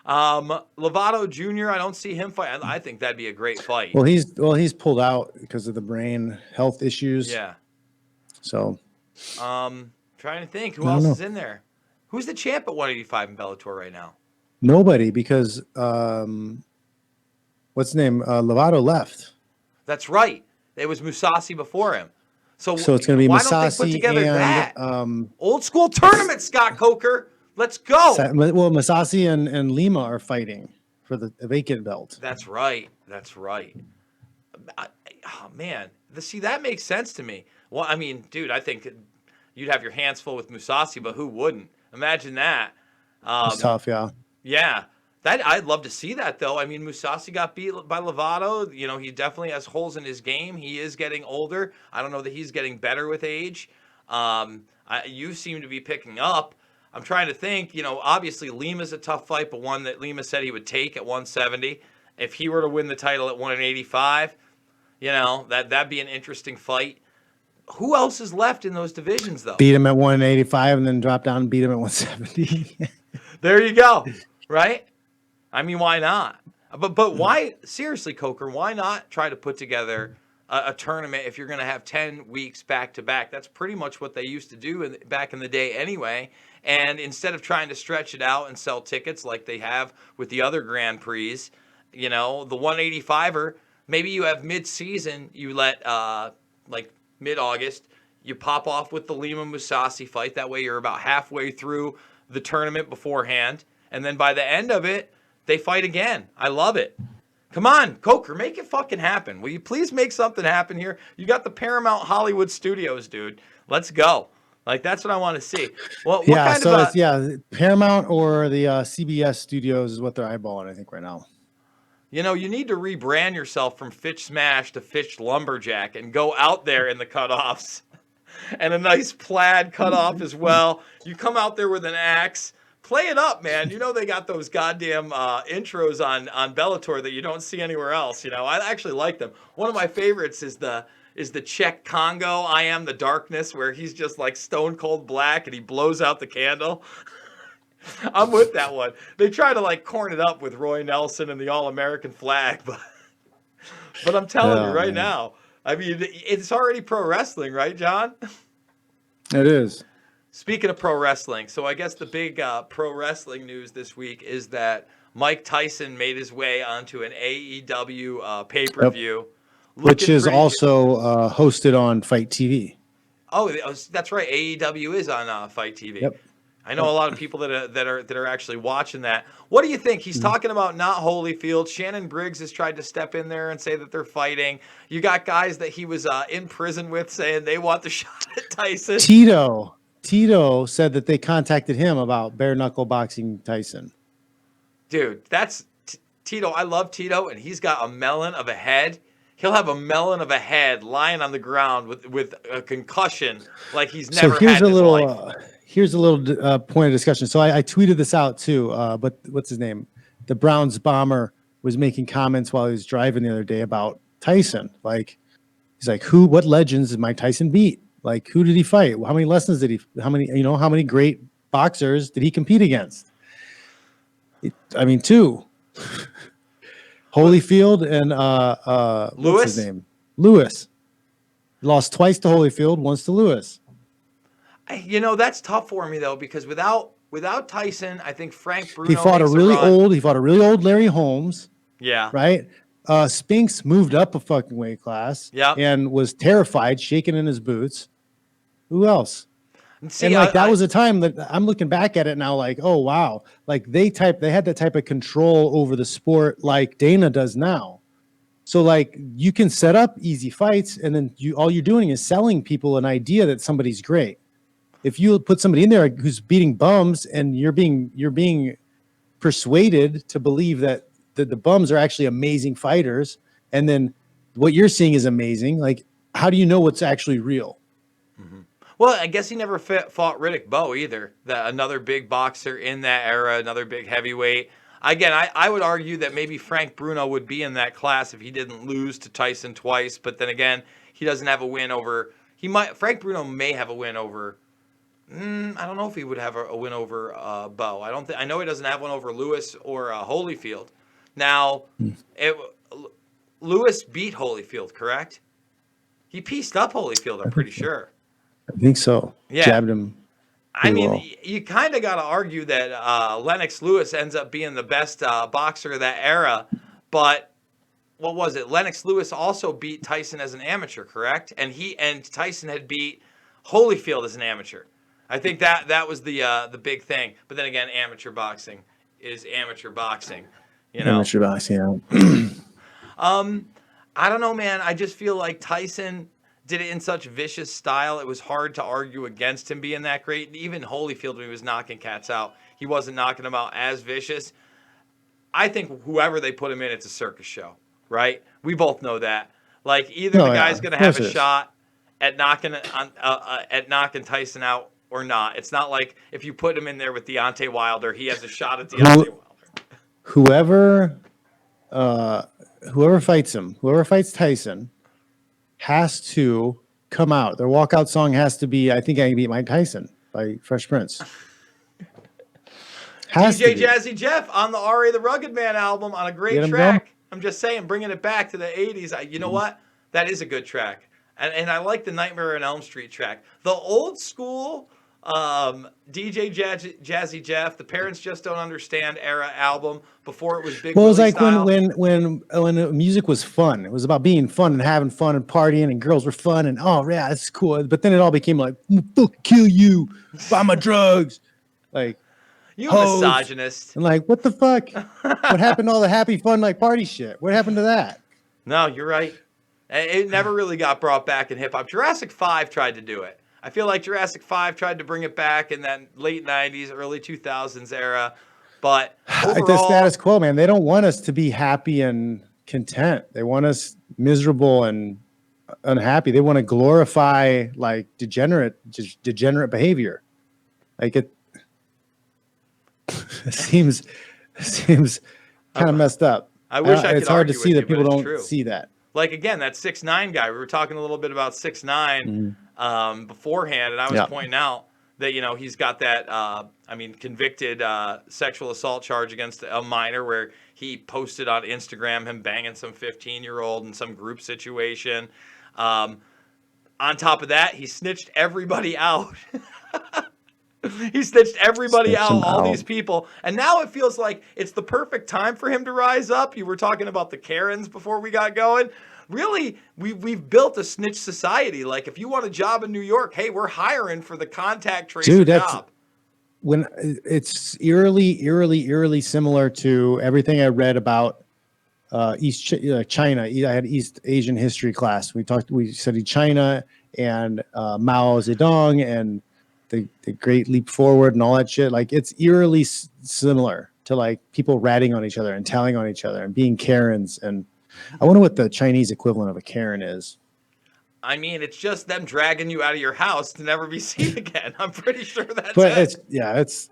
Lovato Jr., I don't see him fight. I think that'd be a great fight. Well, he's pulled out because of the brain health issues. Yeah. So, trying to think who else is in there. Who's the champ at 185 in Bellator right now? Nobody, because what's his name? Lovato left. That's right. It was Musasi before him. So it's going to be why Musasi don't they put together and that old school tournament, Scott Coker? Let's go. Well, Musasi and Lima are fighting for the vacant belt. That's right. Oh, man. See, that makes sense to me. Well, I mean, dude, I think you'd have your hands full with Musasi, but who wouldn't? Imagine that. It's tough, yeah. Yeah. I'd love to see that, though. I mean, Musasi got beat by Lovato. You know, he definitely has holes in his game. He is getting older. I don't know that he's getting better with age. You seem to be picking up. I'm trying to think, you know, obviously Lima's a tough fight, but one that Lima said he would take at 170. If he were to win the title at 185, you know, that'd be an interesting fight. Who else is left in those divisions, though? Beat him at 185 and then drop down and beat him at 170. There you go. Right? I mean, why not? But why, seriously, Coker, why not try to put together a tournament if you're going to have 10 weeks back to back? That's pretty much what they used to do back in the day anyway. And instead of trying to stretch it out and sell tickets like they have with the other Grand Prix, you know, the 185er, maybe you have mid-season, you let, like mid-August, you pop off with the Lima Musasi fight. That way you're about halfway through the tournament beforehand. And then by the end of it, they fight again. I love it. Come on, Coker, make it fucking happen. Will you please make something happen here? You got the Paramount Hollywood Studios, dude. Let's go. Like, that's what I want to see. Well, what yeah, kind so of it's, yeah, Paramount or the CBS Studios is what they're eyeballing, I think, right now. You know, you need to rebrand yourself from Fitch Smash to Fitch Lumberjack and go out there in the cutoffs. And a nice plaid cutoff as well. You come out there with an axe. Play it up, man. You know they got those goddamn intros on Bellator that you don't see anywhere else. You know, I actually like them. One of my favorites is the Czech Congo, I Am the Darkness, where he's just like stone cold black and he blows out the candle. I'm with that one. They try to like corn it up with Roy Nelson and the All-American flag, but I'm telling you right now, I mean, it's already pro wrestling, right, John? It is. Speaking of pro wrestling, so I guess the big pro wrestling news this week is that Mike Tyson made his way onto an AEW pay per Yep. view, Which looking is pretty. also hosted on Fight TV. Oh, that's right. AEW is on Fight TV. Yep. I know a lot of people that are actually watching that. What do you think? He's talking about not Holyfield. Shannon Briggs has tried to step in there and say that they're fighting. You got guys that he was in prison with saying they want the shot at Tyson. Tito said that they contacted him about bare knuckle boxing Tyson. Dude, that's Tito. I love Tito, and he's got a melon of a head. He'll have a melon of a head lying on the ground with a concussion like he's never had in his life. Here's a little point of discussion. So I tweeted this out too, but what's his name? The Browns bomber was making comments while he was driving the other day about Tyson. Like, he's like, what legends did Mike Tyson beat? Like, who did he fight? How many lessons did how many great boxers did he compete against? Two. Holyfield and Lewis? What's his name? Lewis. Lost twice to Holyfield, once to Lewis. That's tough for me though, because without Tyson, I think Frank Bruno. He fought a really old Larry Holmes. Yeah. Right. Spinks moved up a fucking weight class. Yeah. And was terrified, shaking in his boots. Who else? See, that was a time that I'm looking back at it now, like, oh wow, like they had that type of control over the sport like Dana does now. So like you can set up easy fights, and then all you're doing is selling people an idea that somebody's great. If you put somebody in there who's beating bums, and you're being persuaded to believe that the bums are actually amazing fighters, and then what you're seeing is amazing, like how do you know what's actually real? Mm-hmm. Well, I guess he never fought Riddick Bowe either. That another big boxer in that era, another big heavyweight. Again, I would argue that maybe Frank Bruno would be in that class if he didn't lose to Tyson twice. But then again, he doesn't have a win over. Frank Bruno may have a win over. I don't know if he would have a win over Bowe. I know he doesn't have one over Lewis or Holyfield. Now, Lewis beat Holyfield, correct? He pieced up Holyfield, I'm pretty sure. I think so. Yeah. Jabbed him. Well. You kind of got to argue that Lennox Lewis ends up being the best boxer of that era. But what was it? Lennox Lewis also beat Tyson as an amateur, correct? And Tyson had beat Holyfield as an amateur. I think that was the big thing. But then again, amateur boxing is amateur boxing. Amateur boxing, yeah. I don't know, man. I just feel like Tyson did it in such vicious style. It was hard to argue against him being that great. And even Holyfield, when he was knocking cats out, he wasn't knocking them out as vicious. I think whoever they put him in, it's a circus show, right? We both know that. Like either the guy's going to have a shot at knocking Tyson out or not. It's not like if you put him in there with Deontay Wilder, he has a shot at Deontay Wilder. Whoever fights him, whoever fights Tyson, has to come out. Their walkout song has to be, I Think I Can Beat Mike Tyson by Fresh Prince. DJ Jazzy Jeff on the R.A. the Rugged Man album on a great track. I'm just saying, bringing it back to the 80s. You know what? That is a good track. And I like the Nightmare on Elm Street track. The old school DJ Jazzy Jeff, the Parents Just Don't Understand era album before it was big. Well, it was like when music was fun. It was about being fun and having fun and partying, and girls were fun, and oh yeah, it's cool. But then it all became like, fuck, kill you, buy my drugs, like you misogynist. And like, what the fuck? What happened to all the happy fun like party shit? What happened to that? No, you're right. It never really got brought back in hip hop. Jurassic 5 tried to do it. I feel like Jurassic 5 tried to bring it back in that late 90s, early 2000s era. But overall, it's the status quo, man. They don't want us to be happy and content. They want us miserable and unhappy. They want to glorify like degenerate behavior. Like it seems kind of messed up. I wish I could. It's hard to see that people don't see that. Like again, that 6ix9ine guy. We were talking a little bit about 6ix9ine beforehand, and I was pointing out that he's got that convicted sexual assault charge against a minor, where he posted on Instagram him banging some 15-year-old in some group situation. On top of that, he snitched everybody out. He snitched everybody Snitch out, 'em all these out. people. And now it feels like it's the perfect time for him to rise up. You were talking about the Karens before we got going. Really, we've built a snitch society. Like, if you want a job in New York, hey, we're hiring for the contact tracer Dude, that's job. when it's eerily similar to everything I read about China. I had East Asian history class. We studied China and Mao Zedong and the Great Leap Forward and all that shit. Like, it's eerily similar to like people ratting on each other and telling on each other and being Karens. And I wonder what the Chinese equivalent of a Karen is. I mean, it's just them dragging you out of your house to never be seen again. I'm pretty sure that's But it.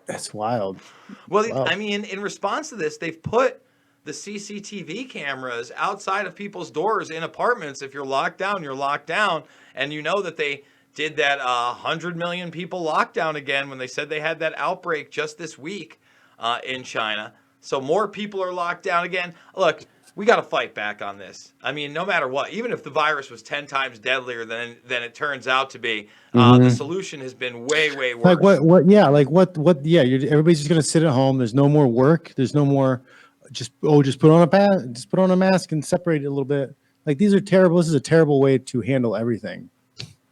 it's wild. Well, Wow. I mean, in response to this, they've put the CCTV cameras outside of people's doors in apartments. If you're locked down, you're locked down. And you know that they did that 100 million people lockdown again when they said they had that outbreak just this week in China. So more people are locked down again. Look, we got to fight back on this. I mean, no matter what, even if the virus was 10 times deadlier than it turns out to be, the solution has been way worse. Like what? Yeah, like what? Yeah, everybody's just gonna sit at home. There's no more work. There's no more. Just put on just put on a mask and separate it a little bit. Like, these are terrible. This is a terrible way to handle everything.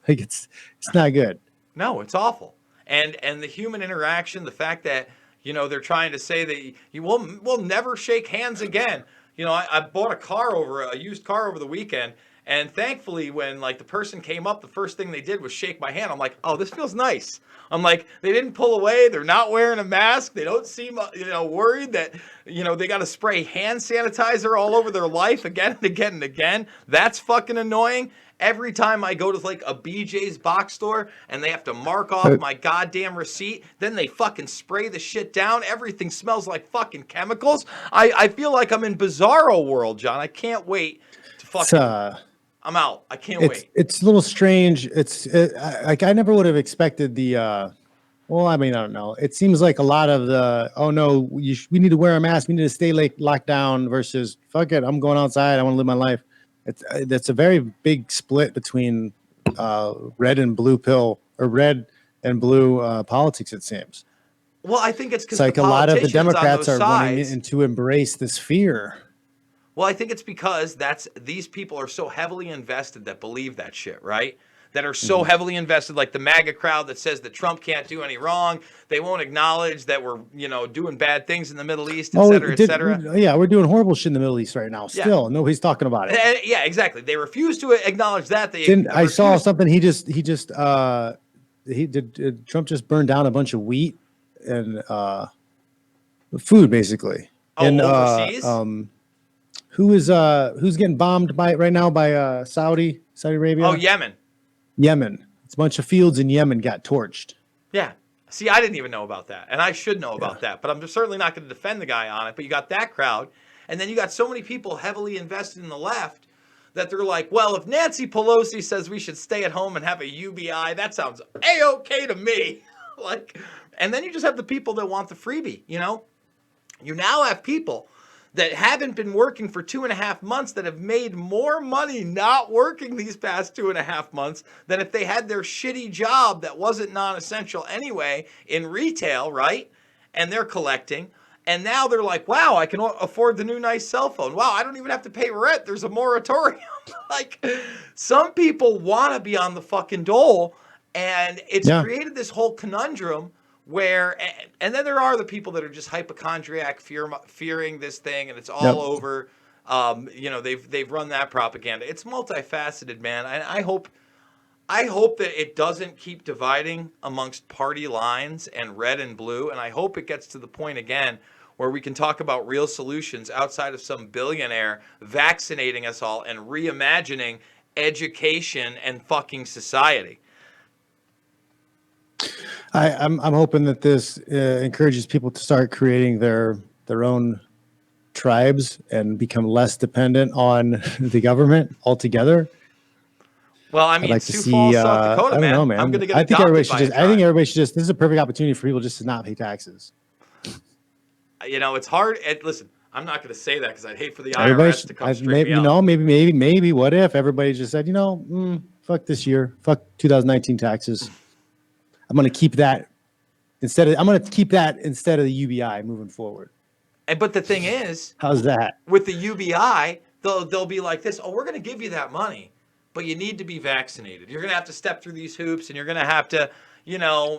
Like, it's not good. No, it's awful. And the human interaction, the fact that, they're trying to say that you will never shake hands again. I bought a used car over the weekend, and thankfully when like the person came up, the first thing they did was shake my hand. I'm like, oh, this feels nice. I'm like, they didn't pull away. They're not wearing a mask. They don't seem, worried that, they got to spray hand sanitizer all over their life again and again and again. That's fucking annoying. Every time I go to like a BJ's box store and they have to mark off my goddamn receipt, then they fucking spray the shit down. Everything smells like fucking chemicals. I feel like I'm in Bizarro world, John. I can't wait to fucking. I'm out. I can't wait. It's a little strange. Like, I never would have expected the. Well, I mean, I don't know. It seems like a lot of the, oh no, we need to wear a mask. We need to stay locked down versus fuck it, I'm going outside. I want to live my life. That's a very big split between red and blue pill or red and blue politics. It seems. Well, I think it's because Like the a lot of the politicians Democrats on are those wanting sides. to embrace this fear. Well, I think it's because these people are so heavily invested that believe that shit, right? That are so heavily invested, like the MAGA crowd that says that Trump can't do any wrong. They won't acknowledge that we're, doing bad things in the Middle East, et cetera, et cetera. Yeah, we're doing horrible shit in the Middle East right now. Yeah. Still, nobody's talking about it. Yeah, exactly. They refuse to acknowledge that. I saw something. Trump just burned down a bunch of wheat and food, basically. Oh, and overseas? Who's getting bombed right now by Saudi Arabia? Oh, Yemen. Yemen. It's a bunch of fields in Yemen got torched. Yeah. See, I didn't even know about that, and I should know about that, but I'm certainly not going to defend the guy on it. But you got that crowd, and then you got so many people heavily invested in the left that they're like, well, if Nancy Pelosi says we should stay at home and have a UBI, that sounds A-okay to me. And then you just have the people that want the freebie, You now have people that haven't been working for 2.5 months that have made more money not working these past 2.5 months than if they had their shitty job that wasn't non-essential anyway in retail, right? And they're collecting. And now they're like, wow, I can afford the new nice cell phone. Wow, I don't even have to pay rent. There's a moratorium. Some people want to be on the fucking dole. And it's created this whole conundrum where, and then there are the people that are just hypochondriac, fearing this thing, and it's all over. They've run that propaganda. It's multifaceted, man. And I hope that it doesn't keep dividing amongst party lines and red and blue. And I hope it gets to the point again where we can talk about real solutions outside of some billionaire vaccinating us all and reimagining education and fucking society. I'm hoping that this encourages people to start creating their own tribes and become less dependent on the government altogether. Well, I mean, I'd like Sioux to see, Falls, South Dakota, I don't man. know, man. I'm going to get I think everybody adopted should by a I think tribe. everybody should this is a perfect opportunity for people just to not pay taxes. It's hard. Listen, I'm not going to say that because I'd hate for the Everybody IRS to come straight me out. maybe what if everybody just said, fuck this year, fuck 2019 taxes. I'm going to keep that I'm going to keep that instead of the UBI moving forward. But the thing is, how's that? With the UBI, they'll be like this. Oh, we're going to give you that money, but you need to be vaccinated. You're going to have to step through these hoops, and you're going to have to,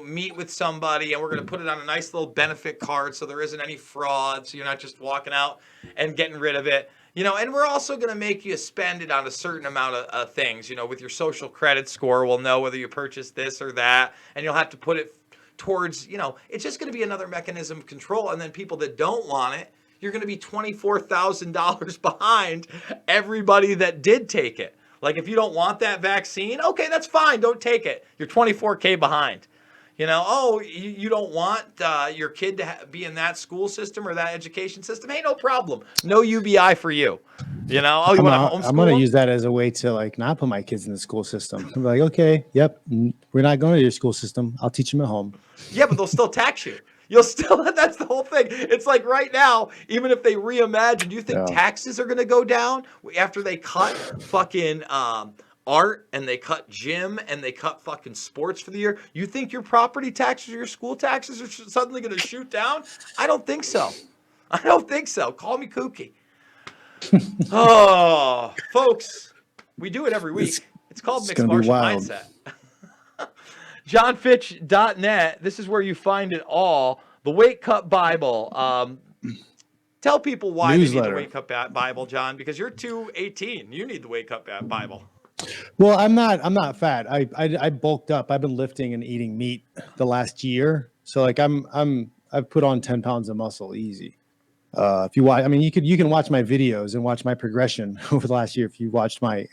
meet with somebody, and we're going to put it on a nice little benefit card so there isn't any fraud. So you're not just walking out and getting rid of it. And we're also going to make you spend it on a certain amount of things. With your social credit score, we'll know whether you purchased this or that, and you'll have to put it towards, it's just going to be another mechanism of control. And then people that don't want it, you're going to be $24,000 behind everybody that did take it. Like if you don't want that vaccine, okay, that's fine. Don't take it. You're 24K behind. You don't want your kid to be in that school system or that education system. Hey, no problem. No UBI for you. You want to homeschool? I'm going to use that as a way to not put my kids in the school system. I'm like, okay, yep, we're not going to your school system. I'll teach them at home. Yeah, but they'll still tax you. You'll still, that's the whole thing. It's like right now, even if they reimagine, do you think taxes are going to go down after they cut fucking art and they cut gym and they cut fucking sports for the year? You think your property taxes or your school taxes are suddenly going to shoot down? I don't think so. Call me kooky. Oh, folks, we do it every week. It's called Mixed Martial Mindset. JohnFitch.net. This is where you find it all. The Wake Up Bible. Tell people why they need the Wake Up Bible, John, because you're 218. You need the Wake Up Bible. Well, I'm not fat. I bulked up. I've been lifting and eating meat the last year. So I've put on 10 pounds of muscle easy. If you watch, you can watch my videos and watch my progression over the last year. If you watched my,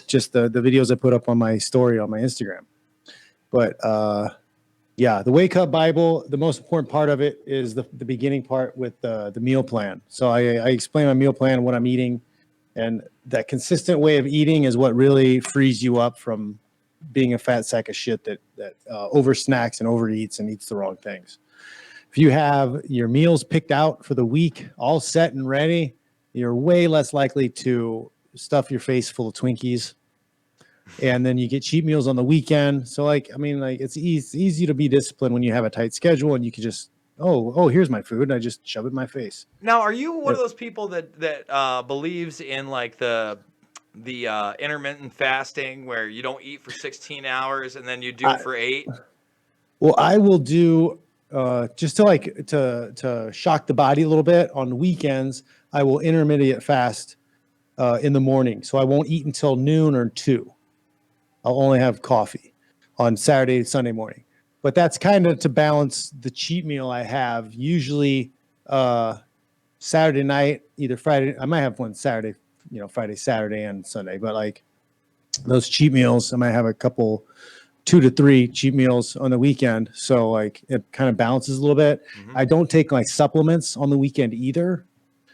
just the videos I put up on my story on my Instagram. But the Wake Up Bible, the most important part of it is the beginning part with the meal plan. So I explain my meal plan, what I'm eating, and that consistent way of eating is what really frees you up from being a fat sack of shit that over snacks and overeats and eats the wrong things. If you have your meals picked out for the week, all set and ready, you're way less likely to stuff your face full of Twinkies. And then you get cheat meals on the weekend. So it's easy to be disciplined when you have a tight schedule and you can just, here's my food. And I just shove it in my face. Now, are you one of those people that believes in the intermittent fasting where you don't eat for 16 hours and then you do for 8? Well, I will do just to shock the body a little bit on the weekends. I will intermittent fast in the morning. So I won't eat until noon or 2. I'll only have coffee on Saturday and Sunday morning. But that's kind of to balance the cheat meal I have. Usually Saturday night, either Friday. I might have one Saturday, Friday, Saturday, and Sunday. But those cheat meals, I might have a couple 2 to 3 cheat meals on the weekend. So it kind of balances a little bit. Mm-hmm. I don't take supplements on the weekend either,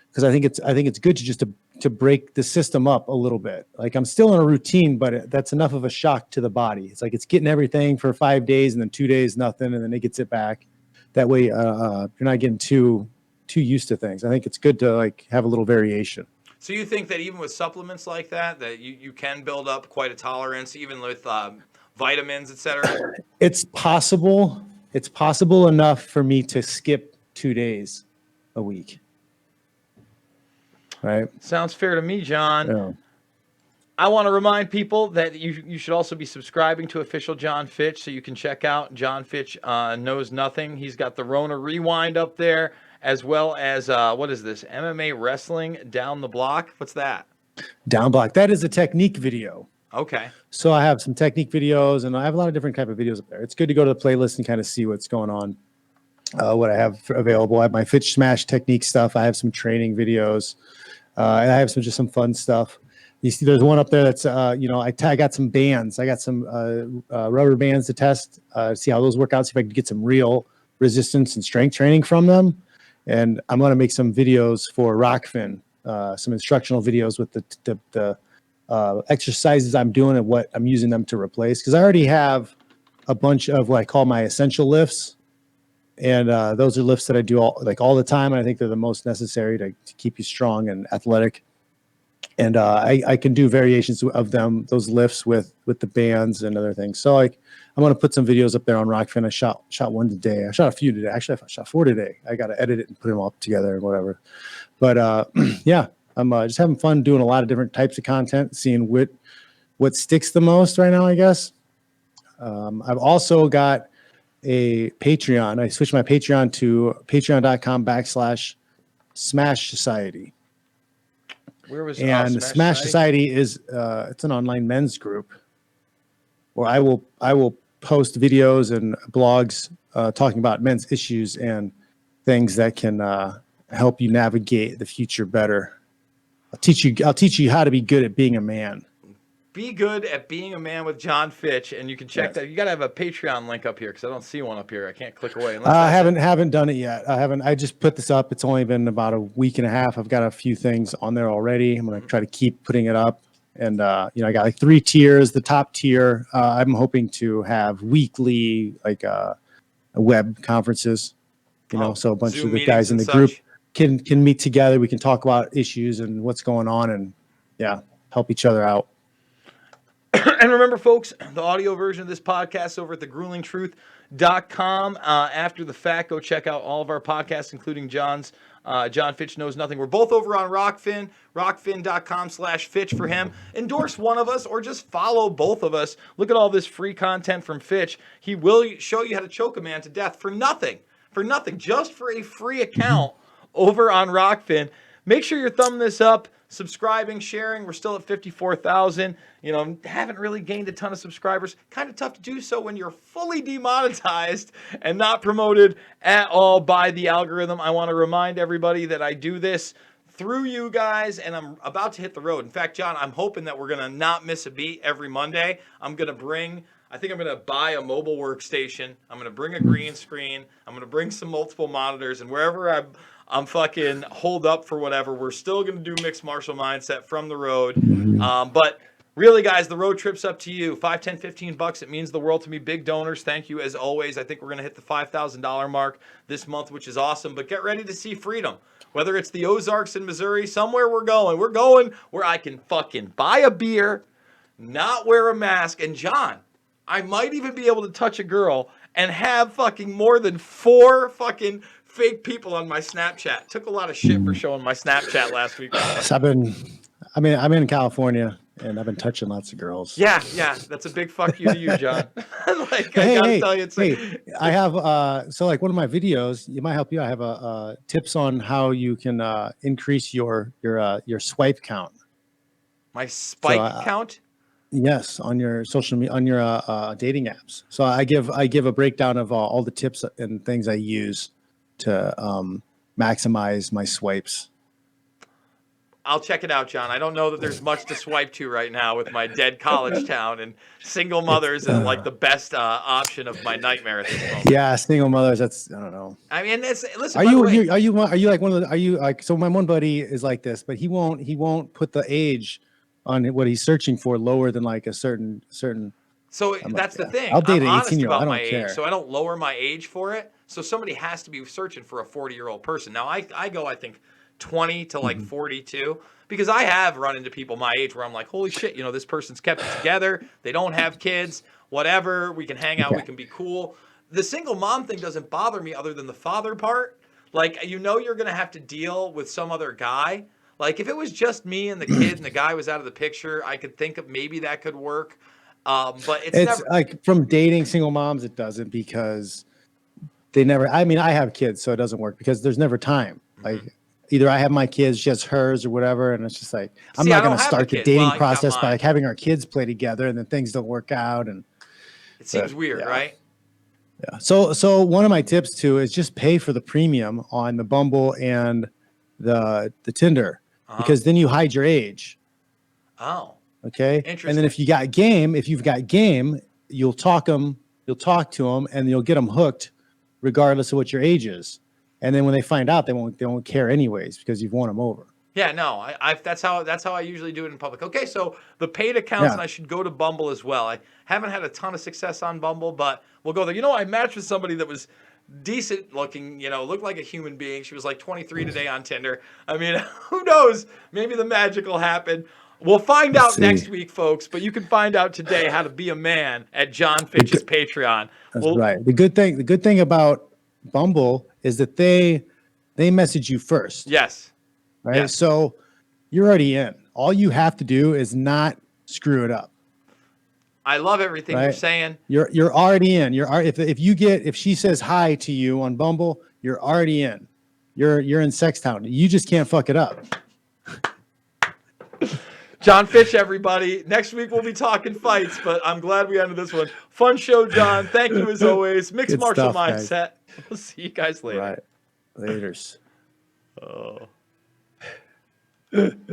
because I think it's good to break the system up a little bit. I'm still in a routine, but that's enough of a shock to the body. It's it's getting everything for 5 days and then 2 days, nothing. And then it gets it back. That way, you're not getting too used to things. I think it's good to have a little variation. So you think that even with supplements like that you can build up quite a tolerance, even with vitamins, etc.? It's possible. It's possible enough for me to skip 2 days a week. Right. Sounds fair to me, John. Yeah. I want to remind people that you should also be subscribing to Official John Fitch, so you can check out John Fitch Knows Nothing. He's got the Rona Rewind up there, as well as what is this? MMA Wrestling Down the Block. What's that? Down Block. That is a technique video. Okay. So I have some technique videos, and I have a lot of different type of videos up there. It's good to go to the playlist and kind of see what's going on. What I have available. I have my Fitch Smash technique stuff. I have some training videos. And I have some fun stuff. You see, there's one up there that's, I got some bands. I got some rubber bands to test, see how those work out, see if I can get some real resistance and strength training from them. And I'm going to make some videos for Rockfin, some instructional videos with the exercises I'm doing and what I'm using them to replace. Because I already have a bunch of what I call my essential lifts. And those are lifts that I do all the time. And I think they're the most necessary to keep you strong and athletic. And I can do variations of them, those lifts with the bands and other things. So like I'm going to put some videos up there on Rockfin. I shot one today. I shot a few today. Actually, I shot 4 today. I got to edit it and put them all together and whatever. But yeah, I'm just having fun doing a lot of different types of content, seeing what sticks the most right now, I guess. I've also got a Patreon. I switched my Patreon to patreon.com/Smash Society. Where was and Smash Society is it's an online men's group where I will post videos and blogs talking about men's issues and things that can help you navigate the future better. I'll teach you how to be good at being a man. Be good at being a man with John Fitch, and you can check that. You got to have a Patreon link up here because I don't see one up here. I can't click away. I haven't done it yet. I just put this up. It's only been about a week and a half. I've got a few things on there already. I'm going to try to keep putting it up. And I got like 3 tiers. The top tier, I'm hoping to have weekly web conferences. So a bunch Zoom of the guys in the group can meet together. We can talk about issues and what's going on, and help each other out. And remember, folks, the audio version of this podcast over at thegruelingtruth.com. After the fact, go check out all of our podcasts, including John's. John Fitch Knows Nothing. We're both over on Rockfin, rockfin.com/Fitch for him. Endorse one of us or just follow both of us. Look at all this free content from Fitch. He will show you how to choke a man to death for nothing, just for a free account over on Rockfin. Make sure you're thumbing this up, subscribing, sharing. We're still at 54,000. Haven't really gained a ton of subscribers. Kind of tough to do so when you're fully demonetized and not promoted at all by the algorithm. I want to remind everybody that I do this through you guys, and I'm about to hit the road. In fact, John, I'm hoping that we're going to not miss a beat every Monday. I think I'm going to buy a mobile workstation. I'm going to bring a green screen. I'm going to bring some multiple monitors, and wherever I'm fucking holed up for whatever, we're still going to do Mixed Martial Mindset from the road. But really, guys, the road trip's up to you. $5, $10, $15. It means the world to me. Big donors. Thank you as always. I think we're going to hit the $5,000 mark this month, which is awesome. But get ready to see freedom. Whether it's the Ozarks in Missouri, somewhere we're going. We're going where I can fucking buy a beer, not wear a mask. And John, I might even be able to touch a girl and have fucking more than 4 fucking fake people on my Snapchat. Took a lot of shit for showing my Snapchat last week. So I'm in California and I've been touching lots of girls. Yeah, that's a big fuck you to you, John. I gotta tell you, I have so like one of my videos, it might help you. I have tips on how you can increase your swipe count. My spike count? Yes, on your social media, on your dating apps. So I give a breakdown of all the tips and things I use to maximize my swipes. I'll check it out, John. I don't know that there's much to swipe to right now with my dead college town, and single mothers is like the best option of my nightmare at this moment. Yeah, single mothers. That's, I don't know. I mean, listen. Are you like one of the? Are you like, so? My one buddy is like this, but he won't put the age on what he's searching for lower than like a certain. So that's the thing. I'll date an 18-year-old. I don't care. Age, so I don't lower my age for it. So somebody has to be searching for a 40-year-old person. Now I go, I think, 20 to like 42, because I have run into people my age where I'm like, holy shit, this person's kept it together. They don't have kids, whatever. We can hang out. We can be cool. The single mom thing doesn't bother me other than the father part. Like, you're going to have to deal with some other guy. Like, if it was just me and the kid and the guy was out of the picture, I could think of maybe that could work. But it's never like from dating single moms, it doesn't, because they never, I mean, I have kids, so it doesn't work because there's never time. Like, either I have my kids, just hers or whatever. And it's just like, I'm not going to start the dating process by like having our kids play together and then things don't work out. And it seems weird, right? Yeah. So one of my tips too is just pay for the premium on the Bumble and the Tinder, because then you hide your age. Oh, okay. Interesting. And then if you've got game, you'll talk to them and you'll get them hooked regardless of what your age is. And then when they find out, they won't care anyways, because you've won them over. Yeah, no, that's how I usually do it in public. Okay, so the paid accounts, and I should go to Bumble as well. I haven't had a ton of success on Bumble, but we'll go there. I matched with somebody that was decent looking, looked like a human being. She was like 23 today on Tinder. I mean, who knows? Maybe the magic will happen. We'll find Let's out see. next week, folks, but you can find out today how to be a man at John Fitch's Patreon. That's right. The good thing about Bumble is that they message you first. Yes. Right. Yes. So you're already in. All you have to do is not screw it up. I love everything you're saying. You're already in. If she says hi to you on Bumble, you're already in. You're in Sextown. You just can't fuck it up. John Fitch, everybody. Next week we'll be talking fights, but I'm glad we ended this one. Fun show, John. Thank you as always. Mixed Good Martial stuff, Mindset. guys. We'll see you guys later. Right. Laters. Oh.